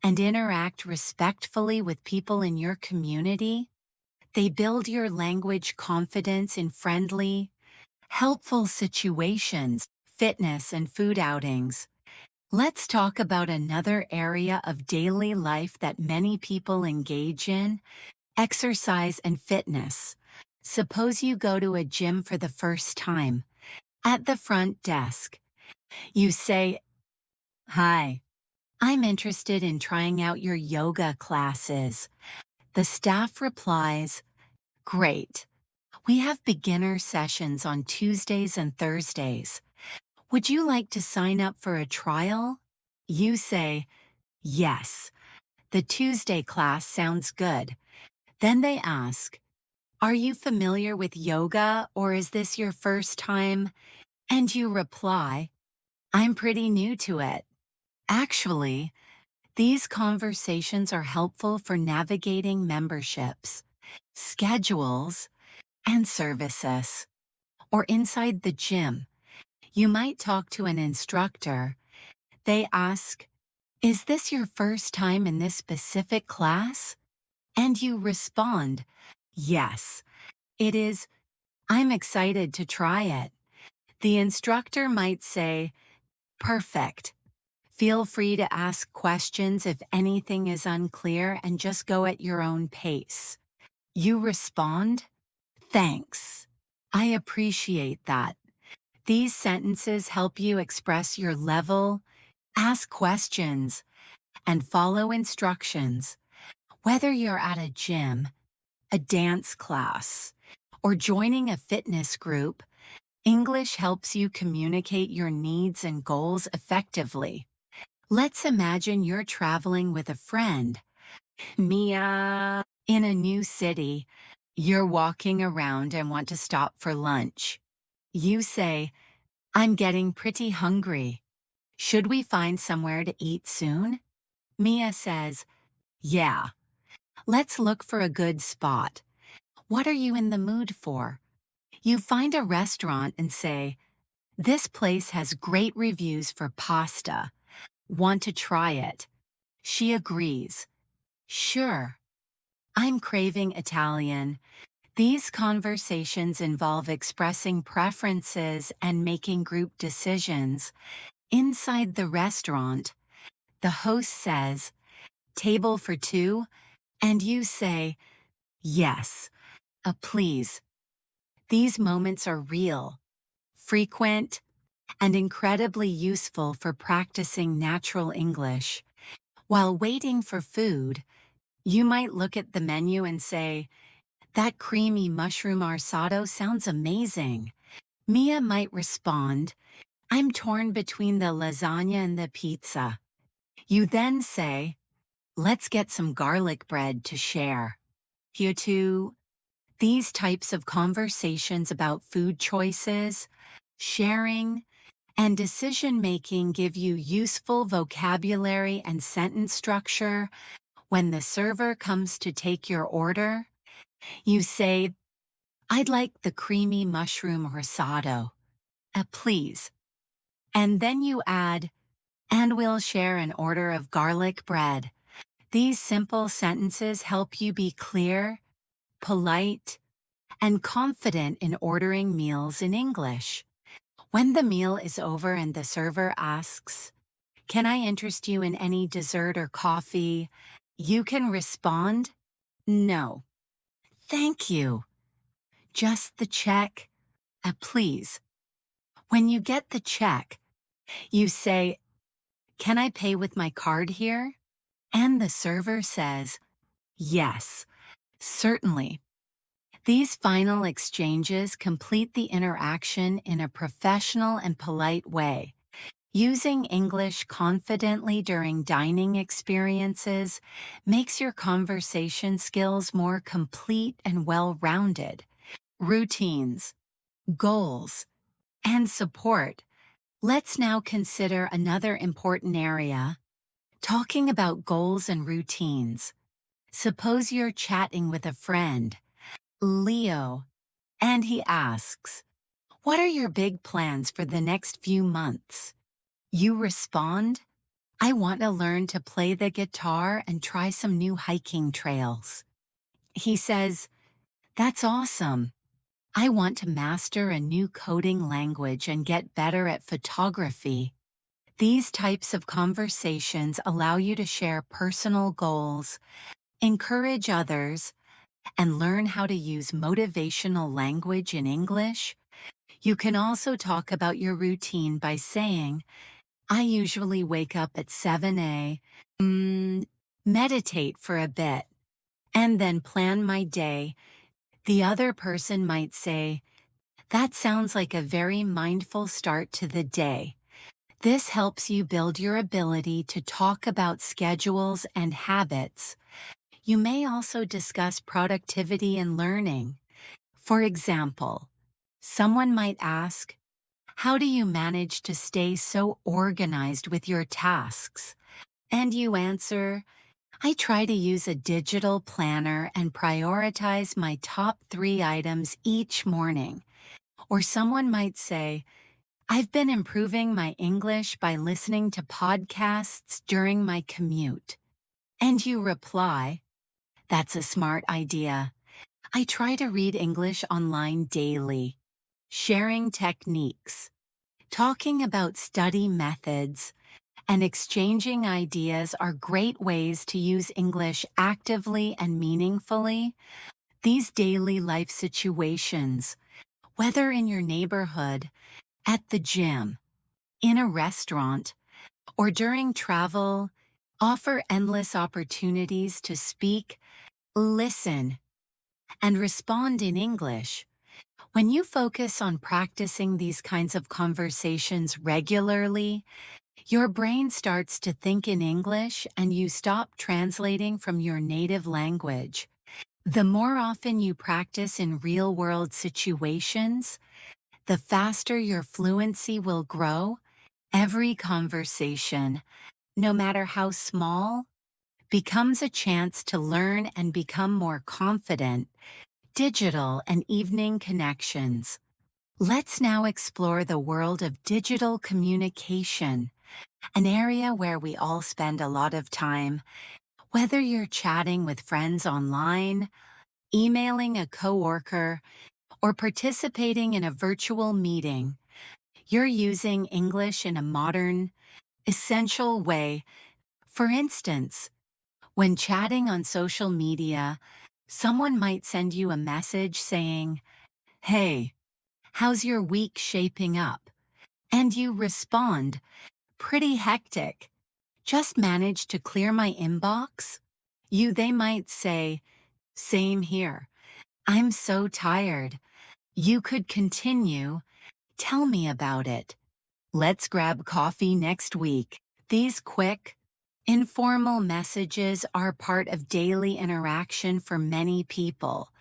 and interact respectfully with people in your community. They build your language confidence in friendly, helpful situations, fitness and food outings. Let's talk about another area of daily life that many people engage in: exercise and fitness. Suppose you go to a gym for the first time. At the front desk, you say, "Hi, I'm interested in trying out your yoga classes." The staff replies, "Great. We have beginner sessions on Tuesdays and Thursdays. Would you like to sign up for a trial?" You say, "Yes. The Tuesday class sounds good." Then they ask, "Are you familiar with yoga, or is this your first time?" And you reply, "I'm pretty new to it." Actually, these conversations are helpful for navigating memberships, schedules, and services. Or inside the gym, you might talk to an instructor. They ask, "Is this your first time in this specific class?" And you respond, "Yes, it is. I'm excited to try it." The instructor might say, "Perfect. Feel free to ask questions if anything is unclear and just go at your own pace." You respond, "Thanks. I appreciate that." These sentences help you express your level, ask questions, and follow instructions. Whether you're at a gym, a dance class, or joining a fitness group, English helps you communicate your needs and goals effectively. Let's imagine you're traveling with a friend, Mia, in a new city. You're walking around and want to stop for lunch. You say, "I'm getting pretty hungry. Should we find somewhere to eat soon?" Mia says, "Yeah, let's look for a good spot. What are you in the mood for?" You find a restaurant and say, "This place has great reviews for pasta. Want to try it?" She agrees. "Sure. I'm craving Italian." These conversations involve expressing preferences and making group decisions. Inside the restaurant, the host says, "Table for two," and you say, "Yes, please." These moments are real, frequent, and incredibly useful for practicing natural English. While waiting for food, you might look at the menu and say, "That creamy mushroom arsado sounds amazing." Mia might respond, "I'm torn between the lasagna and the pizza." You then say, "Let's get some garlic bread to share." Here too, these types of conversations about food choices, sharing, and decision-making give you useful vocabulary and sentence structure. When the server comes to take your order, you say, "I'd like the creamy mushroom risotto. Please." And then you add, "And we'll share an order of garlic bread." These simple sentences help you be clear, polite, and confident in ordering meals in English. When the meal is over and the server asks, "Can I interest you in any dessert or coffee?" you can respond, "No, thank you. Just the check, please." When you get the check, you say, "Can I pay with my card here?" And the server says, "Yes, certainly." These final exchanges complete the interaction in a professional and polite way. Using English confidently during dining experiences makes your conversation skills more complete and well-rounded. Routines, goals, and support. Let's now consider another important area, talking about goals and routines. Suppose you're chatting with a friend, Leo, and he asks, "What are your big plans for the next few months?" You respond, "I want to learn to play the guitar and try some new hiking trails." He says, "That's awesome. I want to master a new coding language and get better at photography." These types of conversations allow you to share personal goals, encourage others, and learn how to use motivational language in English. You can also talk about your routine by saying, "I usually wake up at 7 a.m., meditate for a bit, and then plan my day." The other person might say, "That sounds like a very mindful start to the day." This helps you build your ability to talk about schedules and habits. You may also discuss productivity and learning. For example, someone might ask, "How do you manage to stay so organized with your tasks?" And you answer, "I try to use a digital planner and prioritize my top 3 items each morning." Or someone might say, "I've been improving my English by listening to podcasts during my commute." And you reply, "That's a smart idea. I try to read English online daily." Sharing techniques, talking about study methods, and exchanging ideas are great ways to use English actively and meaningfully. These daily life situations, whether in your neighborhood, at the gym, in a restaurant, or during travel, offer endless opportunities to speak, listen, and respond in English. When you focus on practicing these kinds of conversations regularly, your brain starts to think in English and you stop translating from your native language. The more often you practice in real-world situations, the faster your fluency will grow. Every conversation, no matter how small, becomes a chance to learn and become more confident. Digital and evening connections. Let's now explore the world of digital communication, an area where we all spend a lot of time. Whether you're chatting with friends online, emailing a coworker, or participating in a virtual meeting, you're using English in a modern, essential way. For instance, when chatting on social media, someone might send you a message saying, "Hey, how's your week shaping up?" And you respond, "Pretty hectic. Just managed to clear my inbox." They might say, "Same here. I'm so tired." You could continue, "Tell me about it. Let's grab coffee next week." These quick, informal messages are part of daily interaction for many people.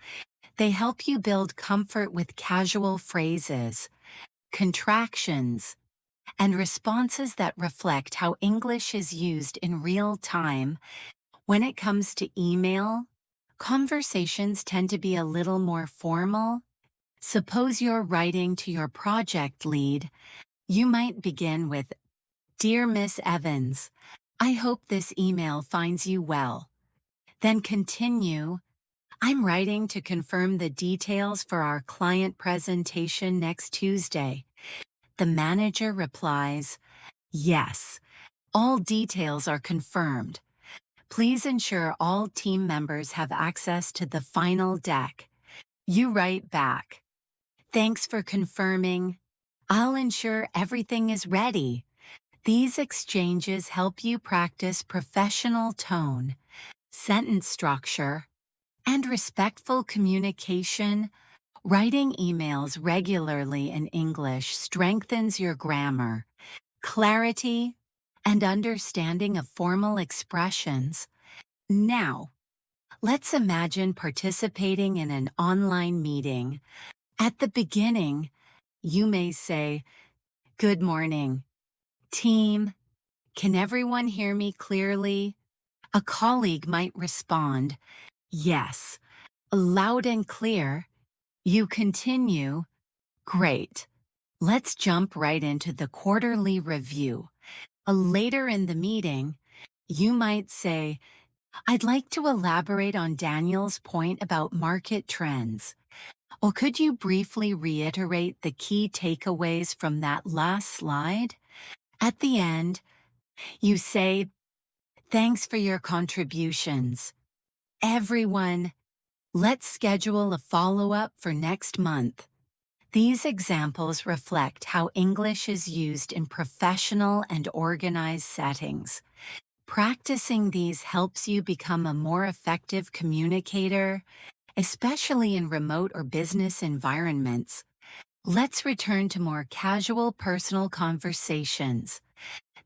They help you build comfort with casual phrases, contractions, and responses that reflect how English is used in real time. When it comes to email, conversations tend to be a little more formal. Suppose you're writing to your project lead. You might begin with, "Dear Miss Evans, I hope this email finds you well." Then continue, "I'm writing to confirm the details for our client presentation next Tuesday." The manager replies, "Yes, all details are confirmed. Please ensure all team members have access to the final deck." You write back, "Thanks for confirming. I'll ensure everything is ready." These exchanges help you practice professional tone, sentence structure, and respectful communication. Writing emails regularly in English strengthens your grammar, clarity, and understanding of formal expressions. Now, let's imagine participating in an online meeting. At the beginning, you may say, "Good morning, team. Can everyone hear me clearly?" A colleague might respond, "Yes, loud and clear." You continue, "Great. Let's jump right into the quarterly review." Later in the meeting, you might say, "I'd like to elaborate on Daniel's point about market trends. Well, could you briefly reiterate the key takeaways from that last slide?" At the end, you say, "Thanks for your contributions. Everyone, let's schedule a follow-up for next month." These examples reflect how English is used in professional and organized settings. Practicing these helps you become a more effective communicator, especially in remote or business environments. Let's return to more casual personal conversations,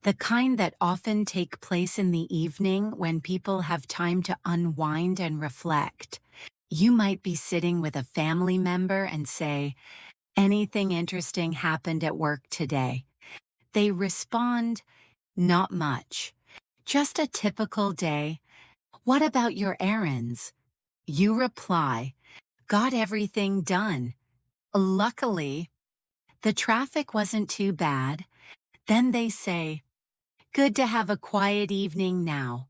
the kind that often take place in the evening when people have time to unwind and reflect. You might be sitting with a family member and say, "Anything interesting happened at work today?" They respond, "Not much. Just a typical day. What about your errands?" You reply, "Got everything done. Luckily, the traffic wasn't too bad." Then they say, "Good to have a quiet evening now."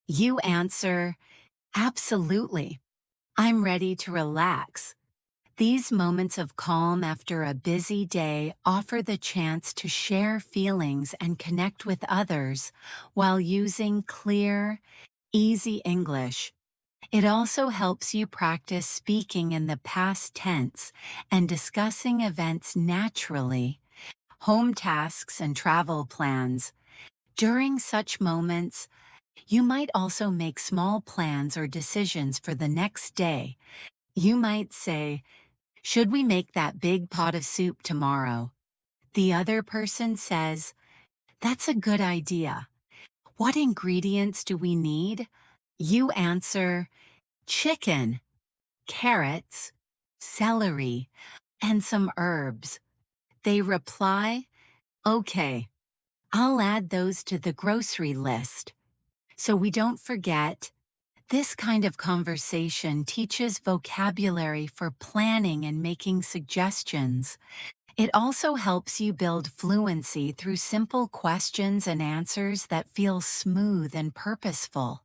You answer, "Absolutely. I'm ready to relax." These moments of calm after a busy day offer the chance to share feelings and connect with others while using clear, easy English. It also helps you practice speaking in the past tense and discussing events naturally, home tasks and travel plans. During such moments, you might also make small plans or decisions for the next day. You might say, "Should we make that big pot of soup tomorrow?" The other person says, "That's a good idea. What ingredients do we need?" You answer, "Chicken, carrots, celery, and some herbs." They reply, "Okay, I'll add those to the grocery list." So we don't forget, this kind of conversation teaches vocabulary for planning and making suggestions. It also helps you build fluency through simple questions and answers that feel smooth and purposeful.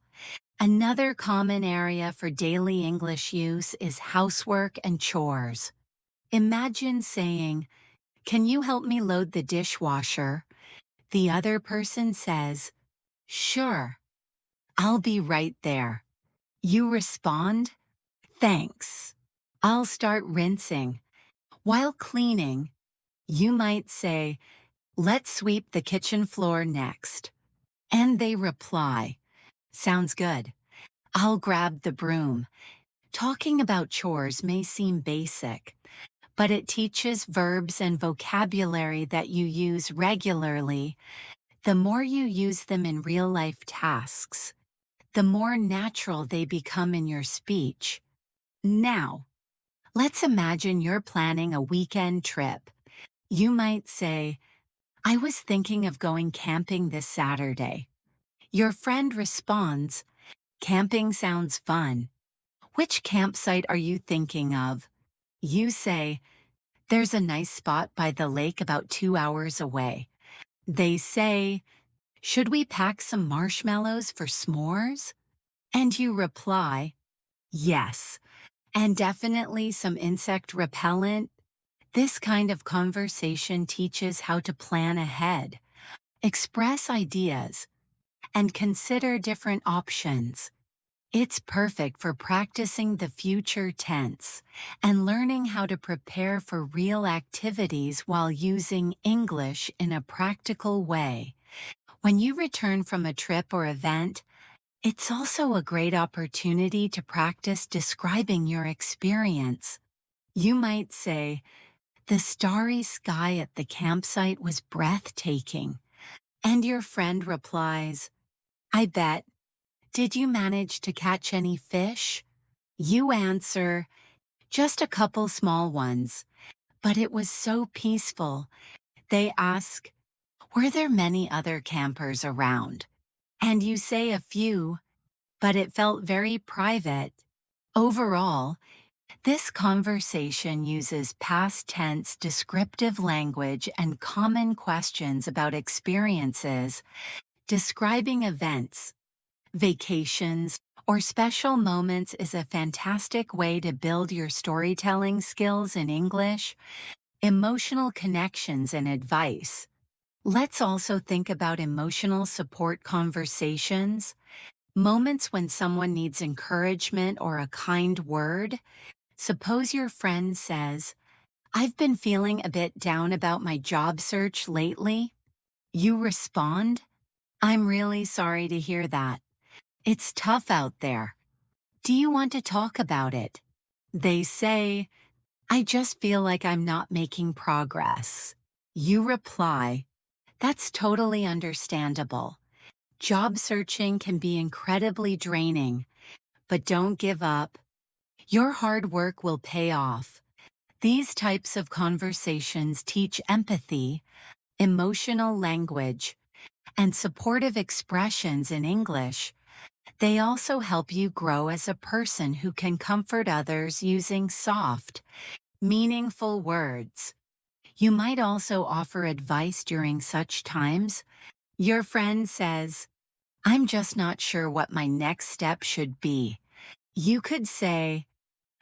Another common area for daily English use is housework and chores. Imagine saying, "Can you help me load the dishwasher?" The other person says, "Sure, I'll be right there." You respond, "Thanks. I'll start rinsing." While cleaning, you might say, "Let's sweep the kitchen floor next." And they reply, "Sounds good. I'll grab the broom." Talking about chores may seem basic, but it teaches verbs and vocabulary that you use regularly. The more you use them in real-life tasks, the more natural they become in your speech. Now, let's imagine you're planning a weekend trip. You might say, "I was thinking of going camping this Saturday." Your friend responds, "Camping sounds fun. Which campsite are you thinking of?" You say, "There's a nice spot by the lake about 2 hours away." They say, "Should we pack some marshmallows for s'mores?" And you reply, "Yes, and definitely some insect repellent." This kind of conversation teaches how to plan ahead, express ideas, and consider different options. It's perfect for practicing the future tense and learning how to prepare for real activities while using English in a practical way. When you return from a trip or event, it's also a great opportunity to practice describing your experience. You might say, "The starry sky at the campsite was breathtaking." And your friend replies, "I bet. Did you manage to catch any fish?" You answer, "Just a couple small ones, but it was so peaceful." They ask, "Were there many other campers around?" And you say, "A few, but it felt very private." Overall, this conversation uses past tense descriptive language and common questions about experiences, describing events, vacations, or special moments is a fantastic way to build your storytelling skills in English, emotional connections, and advice. Let's also think about emotional support conversations, moments when someone needs encouragement or a kind word. Suppose your friend says, "I've been feeling a bit down about my job search lately." You respond, "I'm really sorry to hear that. It's tough out there. Do you want to talk about it?" They say, "I just feel like I'm not making progress." You reply, "That's totally understandable. Job searching can be incredibly draining, but don't give up. Your hard work will pay off." These types of conversations teach empathy, emotional language, and supportive expressions in English. They also help you grow as a person who can comfort others using soft, meaningful words. You might also offer advice during such times. Your friend says, "I'm just not sure what my next step should be." You could say,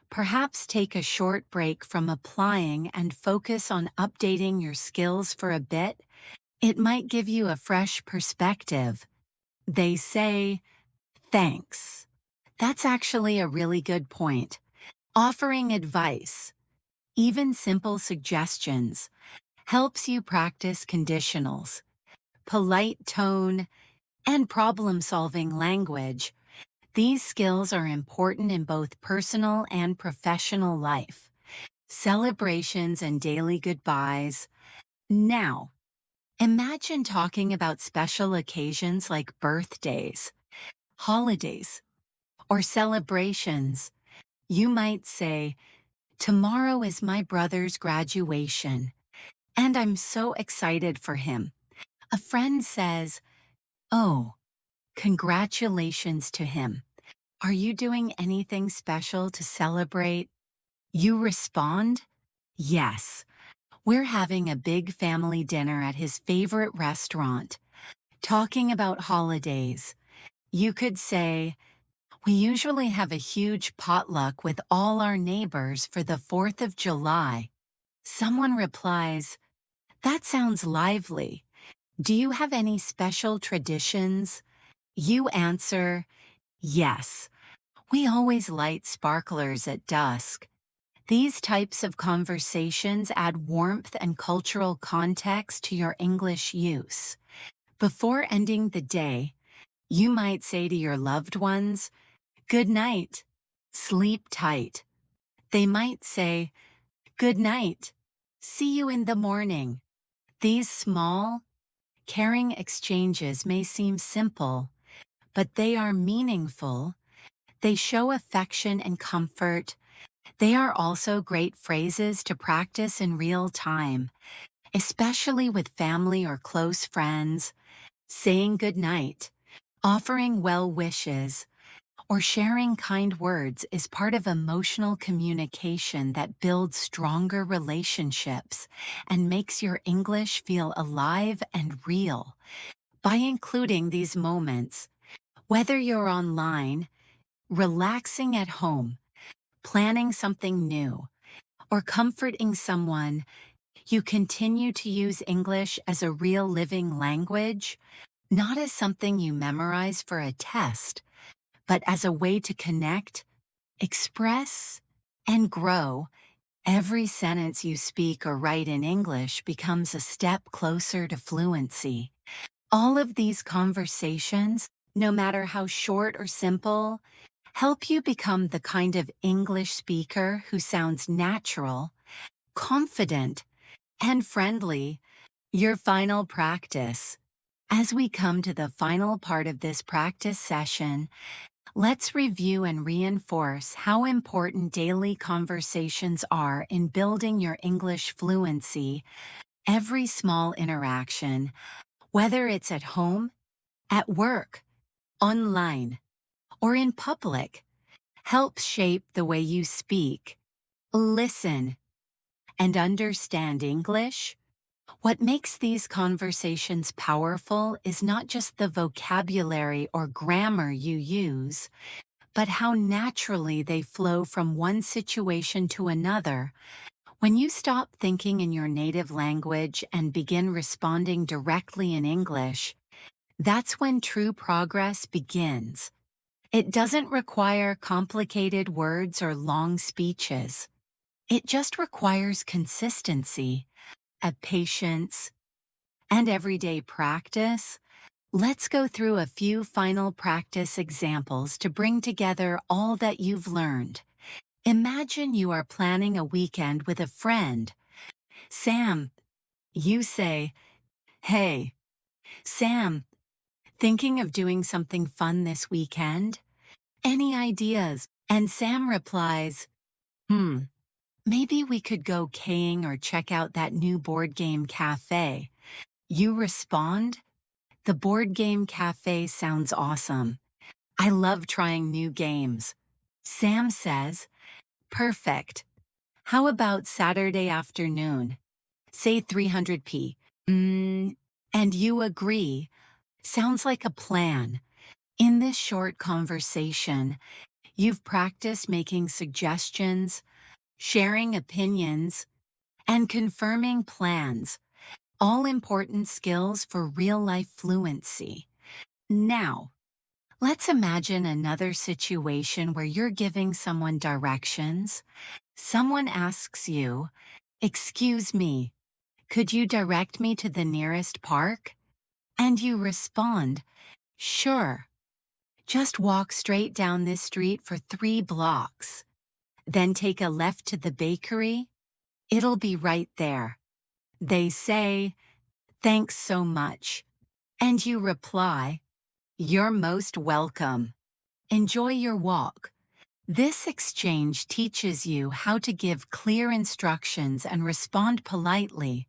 "Perhaps take a short break from applying and focus on updating your skills for a bit. It might give you a fresh perspective." They say, "Thanks. That's actually a really good point." Offering advice, even simple suggestions, helps you practice conditionals, polite tone, and problem-solving language. These skills are important in both personal and professional life. Celebrations and daily goodbyes. Now, imagine talking about special occasions like birthdays, holidays, or celebrations. You might say, "Tomorrow is my brother's graduation, and I'm so excited for him." A friend says, "Oh, Congratulations to him. Are you doing anything special to celebrate? You respond, yes. We're having a big family dinner at his favorite restaurant. Talking about holidays, you could say, we usually have a huge potluck with all our neighbors for the 4th of July. Someone replies, that sounds lively. Do you have any special traditions? You answer, yes. We always light sparklers at dusk. These types of conversations add warmth and cultural context to your English use. Before ending the day, you might say to your loved ones, good night, sleep tight. They might say, good night, see you in the morning. These small, caring exchanges may seem simple, but they are meaningful. They show affection and comfort. They are also great phrases to practice in real time, especially with family or close friends. Saying good night, offering well wishes, or sharing kind words is part of emotional communication that builds stronger relationships and makes your English feel alive and real. By including these moments, whether you're online, relaxing at home, planning something new, or comforting someone, you continue to use English as a real living language, not as something you memorize for a test, but as a way to connect, express, and grow. Every sentence you speak or write in English becomes a step closer to fluency. All of these conversations, no matter how short or simple, help you become the kind of English speaker who sounds natural, confident, and friendly. Your final practice. As we come to the final part of this practice session, let's review and reinforce how important daily conversations are in building your English fluency. Every small interaction, whether it's at home, at work, online, or in public, helps shape the way you speak, listen, and understand English. What makes these conversations powerful is not just the vocabulary or grammar you use, but how naturally they flow from one situation to another. When you stop thinking in your native language and begin responding directly in English, that's when true progress begins. It doesn't require complicated words or long speeches. It just requires consistency, patience, and everyday practice. Let's go through a few final practice examples to bring together all that you've learned. Imagine you are planning a weekend with a friend. Sam, you say, hey, Sam, thinking of doing something fun this weekend? Any ideas? And Sam replies, maybe we could go kaying or check out that new board game cafe. You respond, the board game cafe sounds awesome. I love trying new games. Sam says, perfect. How about Saturday afternoon? Say 300p. And you agree. Sounds like a plan. In this short conversation, you've practiced making suggestions, sharing opinions, and confirming plans, all important skills for real-life fluency. Now, let's imagine another situation where you're giving someone directions. Someone asks you, excuse me, could you direct me to the nearest park? And you respond, sure. Just walk straight down this street for 3 blocks. Then take a left to the bakery. It'll be right there. They say, thanks so much. And you reply, you're most welcome. Enjoy your walk. This exchange teaches you how to give clear instructions and respond politely.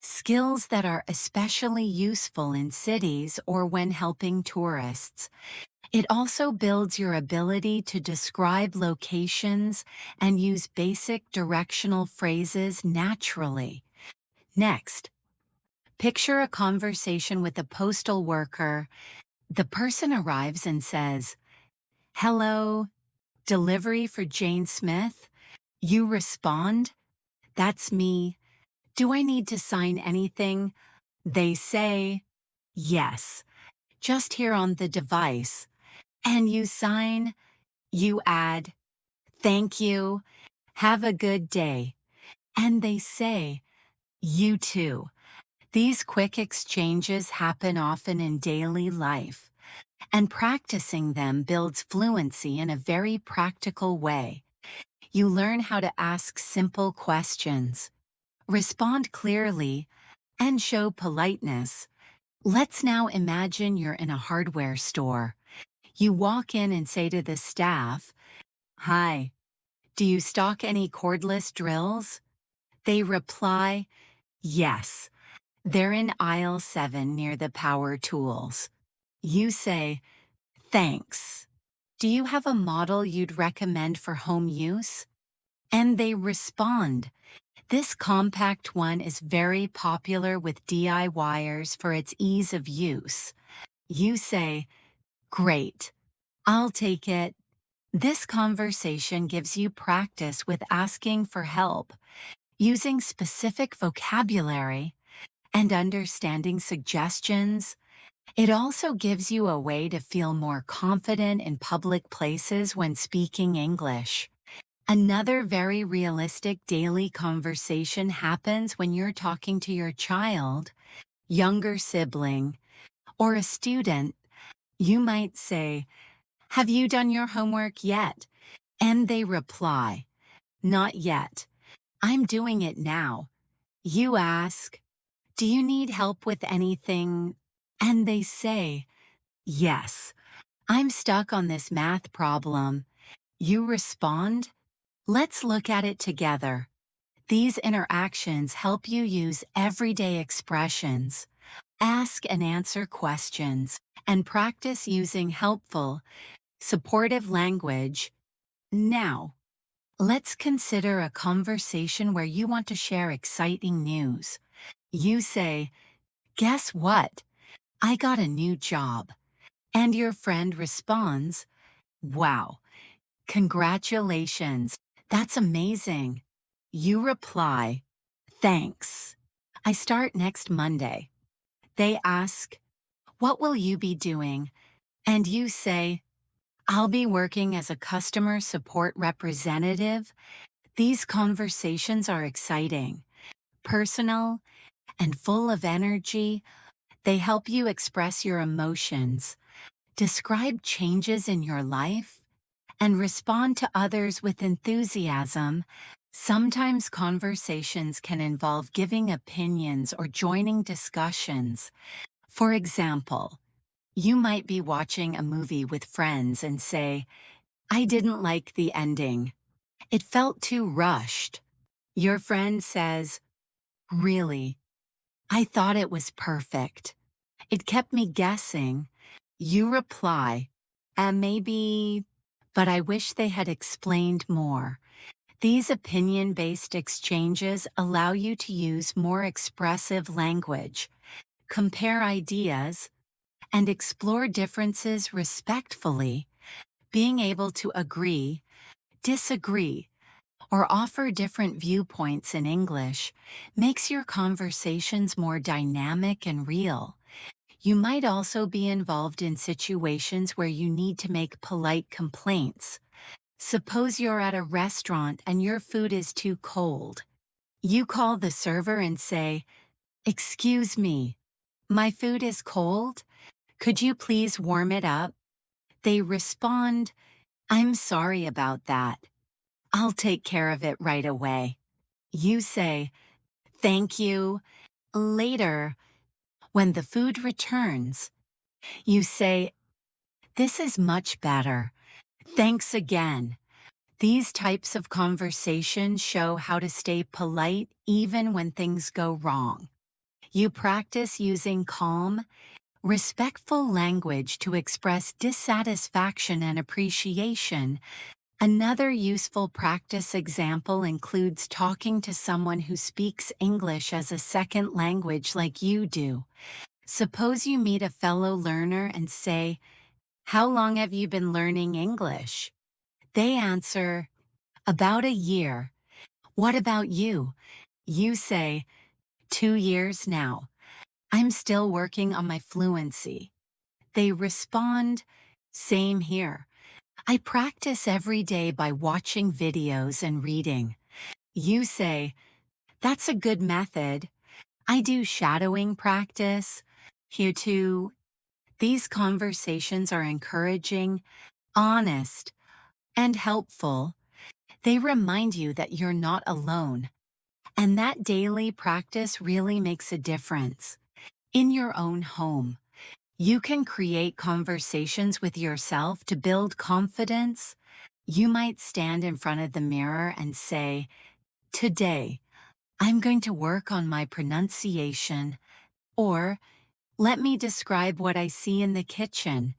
skills that are especially useful in cities or when helping tourists. It also builds your ability to describe locations and use basic directional phrases naturally. Next, picture a conversation with a postal worker. The person arrives and says, "Hello, delivery for Jane Smith?" You respond, "That's me. Do I need to sign anything?" They say, "Yes, just here on the device." And you sign, you add, "Thank you, have a good day." And they say, "You too." These quick exchanges happen often in daily life, and practicing them builds fluency in a very practical way. You learn how to ask simple questions, respond clearly, and show politeness. Let's now imagine you're in a hardware store. You walk in and say to the staff, "Hi, do you stock any cordless drills?" They reply, "Yes, they're in aisle 7 near the power tools." You say, "Thanks. Do you have a model you'd recommend for home use?" And they respond, "This compact one is very popular with DIYers for its ease of use." You say, "Great, I'll take it." This conversation gives you practice with asking for help, using specific vocabulary, and understanding suggestions. It also gives you a way to feel more confident in public places when speaking English. Another very realistic daily conversation happens when you're talking to your child, younger sibling, or a student. You might say, "Have you done your homework yet?" And they reply, "Not yet. I'm doing it now." You ask, "Do you need help with anything?" And they say, "Yes, I'm stuck on this math problem." You respond, "Let's look at it together." These interactions help you use everyday expressions, ask and answer questions, and practice using helpful, supportive language. Now, let's consider a conversation where you want to share exciting news. You say, "Guess what? I got a new job." And your friend responds, "Wow, congratulations. That's amazing." You reply, "Thanks. I start next Monday." They ask, "What will you be doing?" And you say, "I'll be working as a customer support representative." These conversations are exciting, personal, and full of energy. They help you express your emotions, describe changes in your life, and respond to others with enthusiasm. Sometimes conversations can involve giving opinions or joining discussions. For example, you might be watching a movie with friends and say, "I didn't like the ending. It felt too rushed." Your friend says, "Really? I thought it was perfect. It kept me guessing." You reply, Maybe, but I wish they had explained more." These opinion-based exchanges allow you to use more expressive language, compare ideas, and explore differences respectfully. Being able to agree, disagree, or offer different viewpoints in English makes your conversations more dynamic and real. You might also be involved in situations where you need to make polite complaints. Suppose you're at a restaurant and your food is too cold. You call the server and say, "Excuse me, my food is cold. Could you please warm it up?" They respond, "I'm sorry about that. I'll take care of it right away." You say, "Thank you." Later, when the food returns, you say, "This is much better. Thanks again." These types of conversations show how to stay polite even when things go wrong. You practice using calm, respectful language to express dissatisfaction and appreciation. Another useful practice example includes talking to someone who speaks English as a second language like you do. Suppose you meet a fellow learner and say, "How long have you been learning English?" They answer, "About a year." "What about you?" You say, "2 years now. I'm still working on my fluency." They respond, "Same here. I practice every day by watching videos and reading." You say, "That's a good method. I do shadowing practice." Here too, these conversations are encouraging, honest, and helpful. They remind you that you're not alone, and that daily practice really makes a difference. In your own home, you can create conversations with yourself to build confidence. You might stand in front of the mirror and say, "Today, I'm going to work on my pronunciation," or "Let me describe what I see in the kitchen."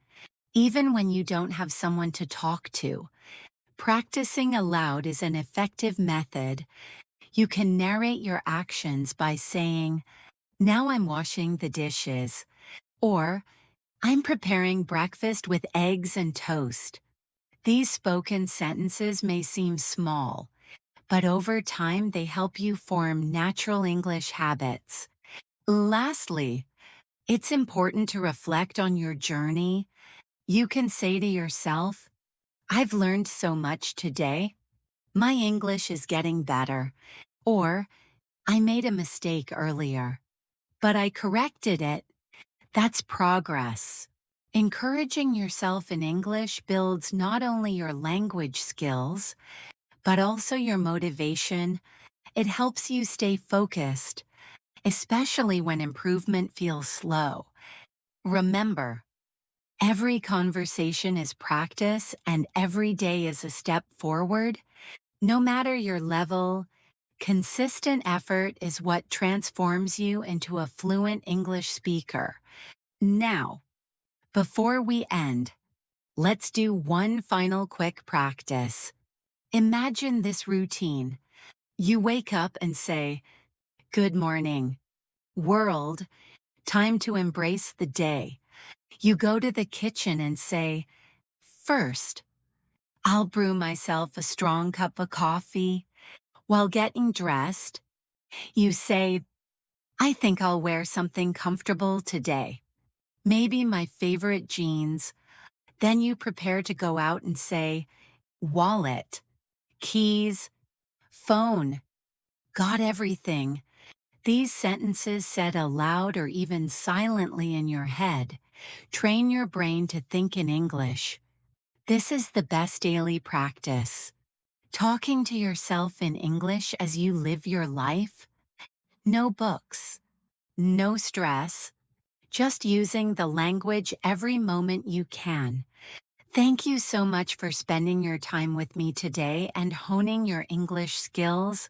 Even when you don't have someone to talk to, practicing aloud is an effective method. You can narrate your actions by saying, "Now I'm washing the dishes," or "I'm preparing breakfast with eggs and toast." These spoken sentences may seem small, but over time they help you form natural English habits. Lastly, it's important to reflect on your journey. You can say to yourself, "I've learned so much today. My English is getting better." Or, "I made a mistake earlier, but I corrected it." That's progress. Encouraging yourself in English builds not only your language skills, but also your motivation. It helps you stay focused, especially when improvement feels slow. Remember, every conversation is practice and every day is a step forward. No matter your level, consistent effort is what transforms you into a fluent English speaker. Now, before we end, let's do one final quick practice. Imagine this routine. You wake up and say, "Good morning, world, time to embrace the day." You go to the kitchen and say, "First, I'll brew myself a strong cup of coffee." While getting dressed, you say, "I think I'll wear something comfortable today. Maybe my favorite jeans." Then you prepare to go out and say, "Wallet, keys, phone, got everything." These sentences said aloud or even silently in your head train your brain to think in English. This is the best daily practice. Talking to yourself in English as you live your life. No books, no stress, just using the language every moment you can. Thank you so much for spending your time with me today and honing your English skills.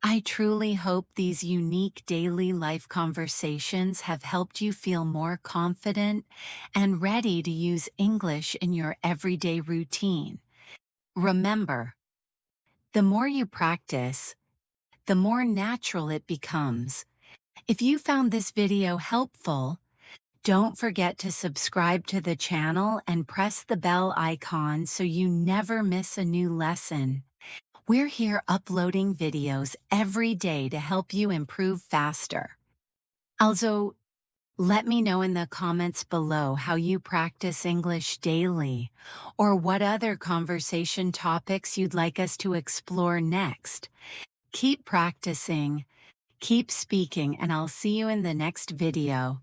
I truly hope these unique daily life conversations have helped you feel more confident and ready to use English in your everyday routine. Remember, the more you practice, the more natural it becomes. If you found this video helpful, don't forget to subscribe to the channel and press the bell icon so you never miss a new lesson. We're here uploading videos every day to help you improve faster. Also, let me know in the comments below how you practice English daily, or what other conversation topics you'd like us to explore next. Keep practicing, keep speaking, and I'll see you in the next video.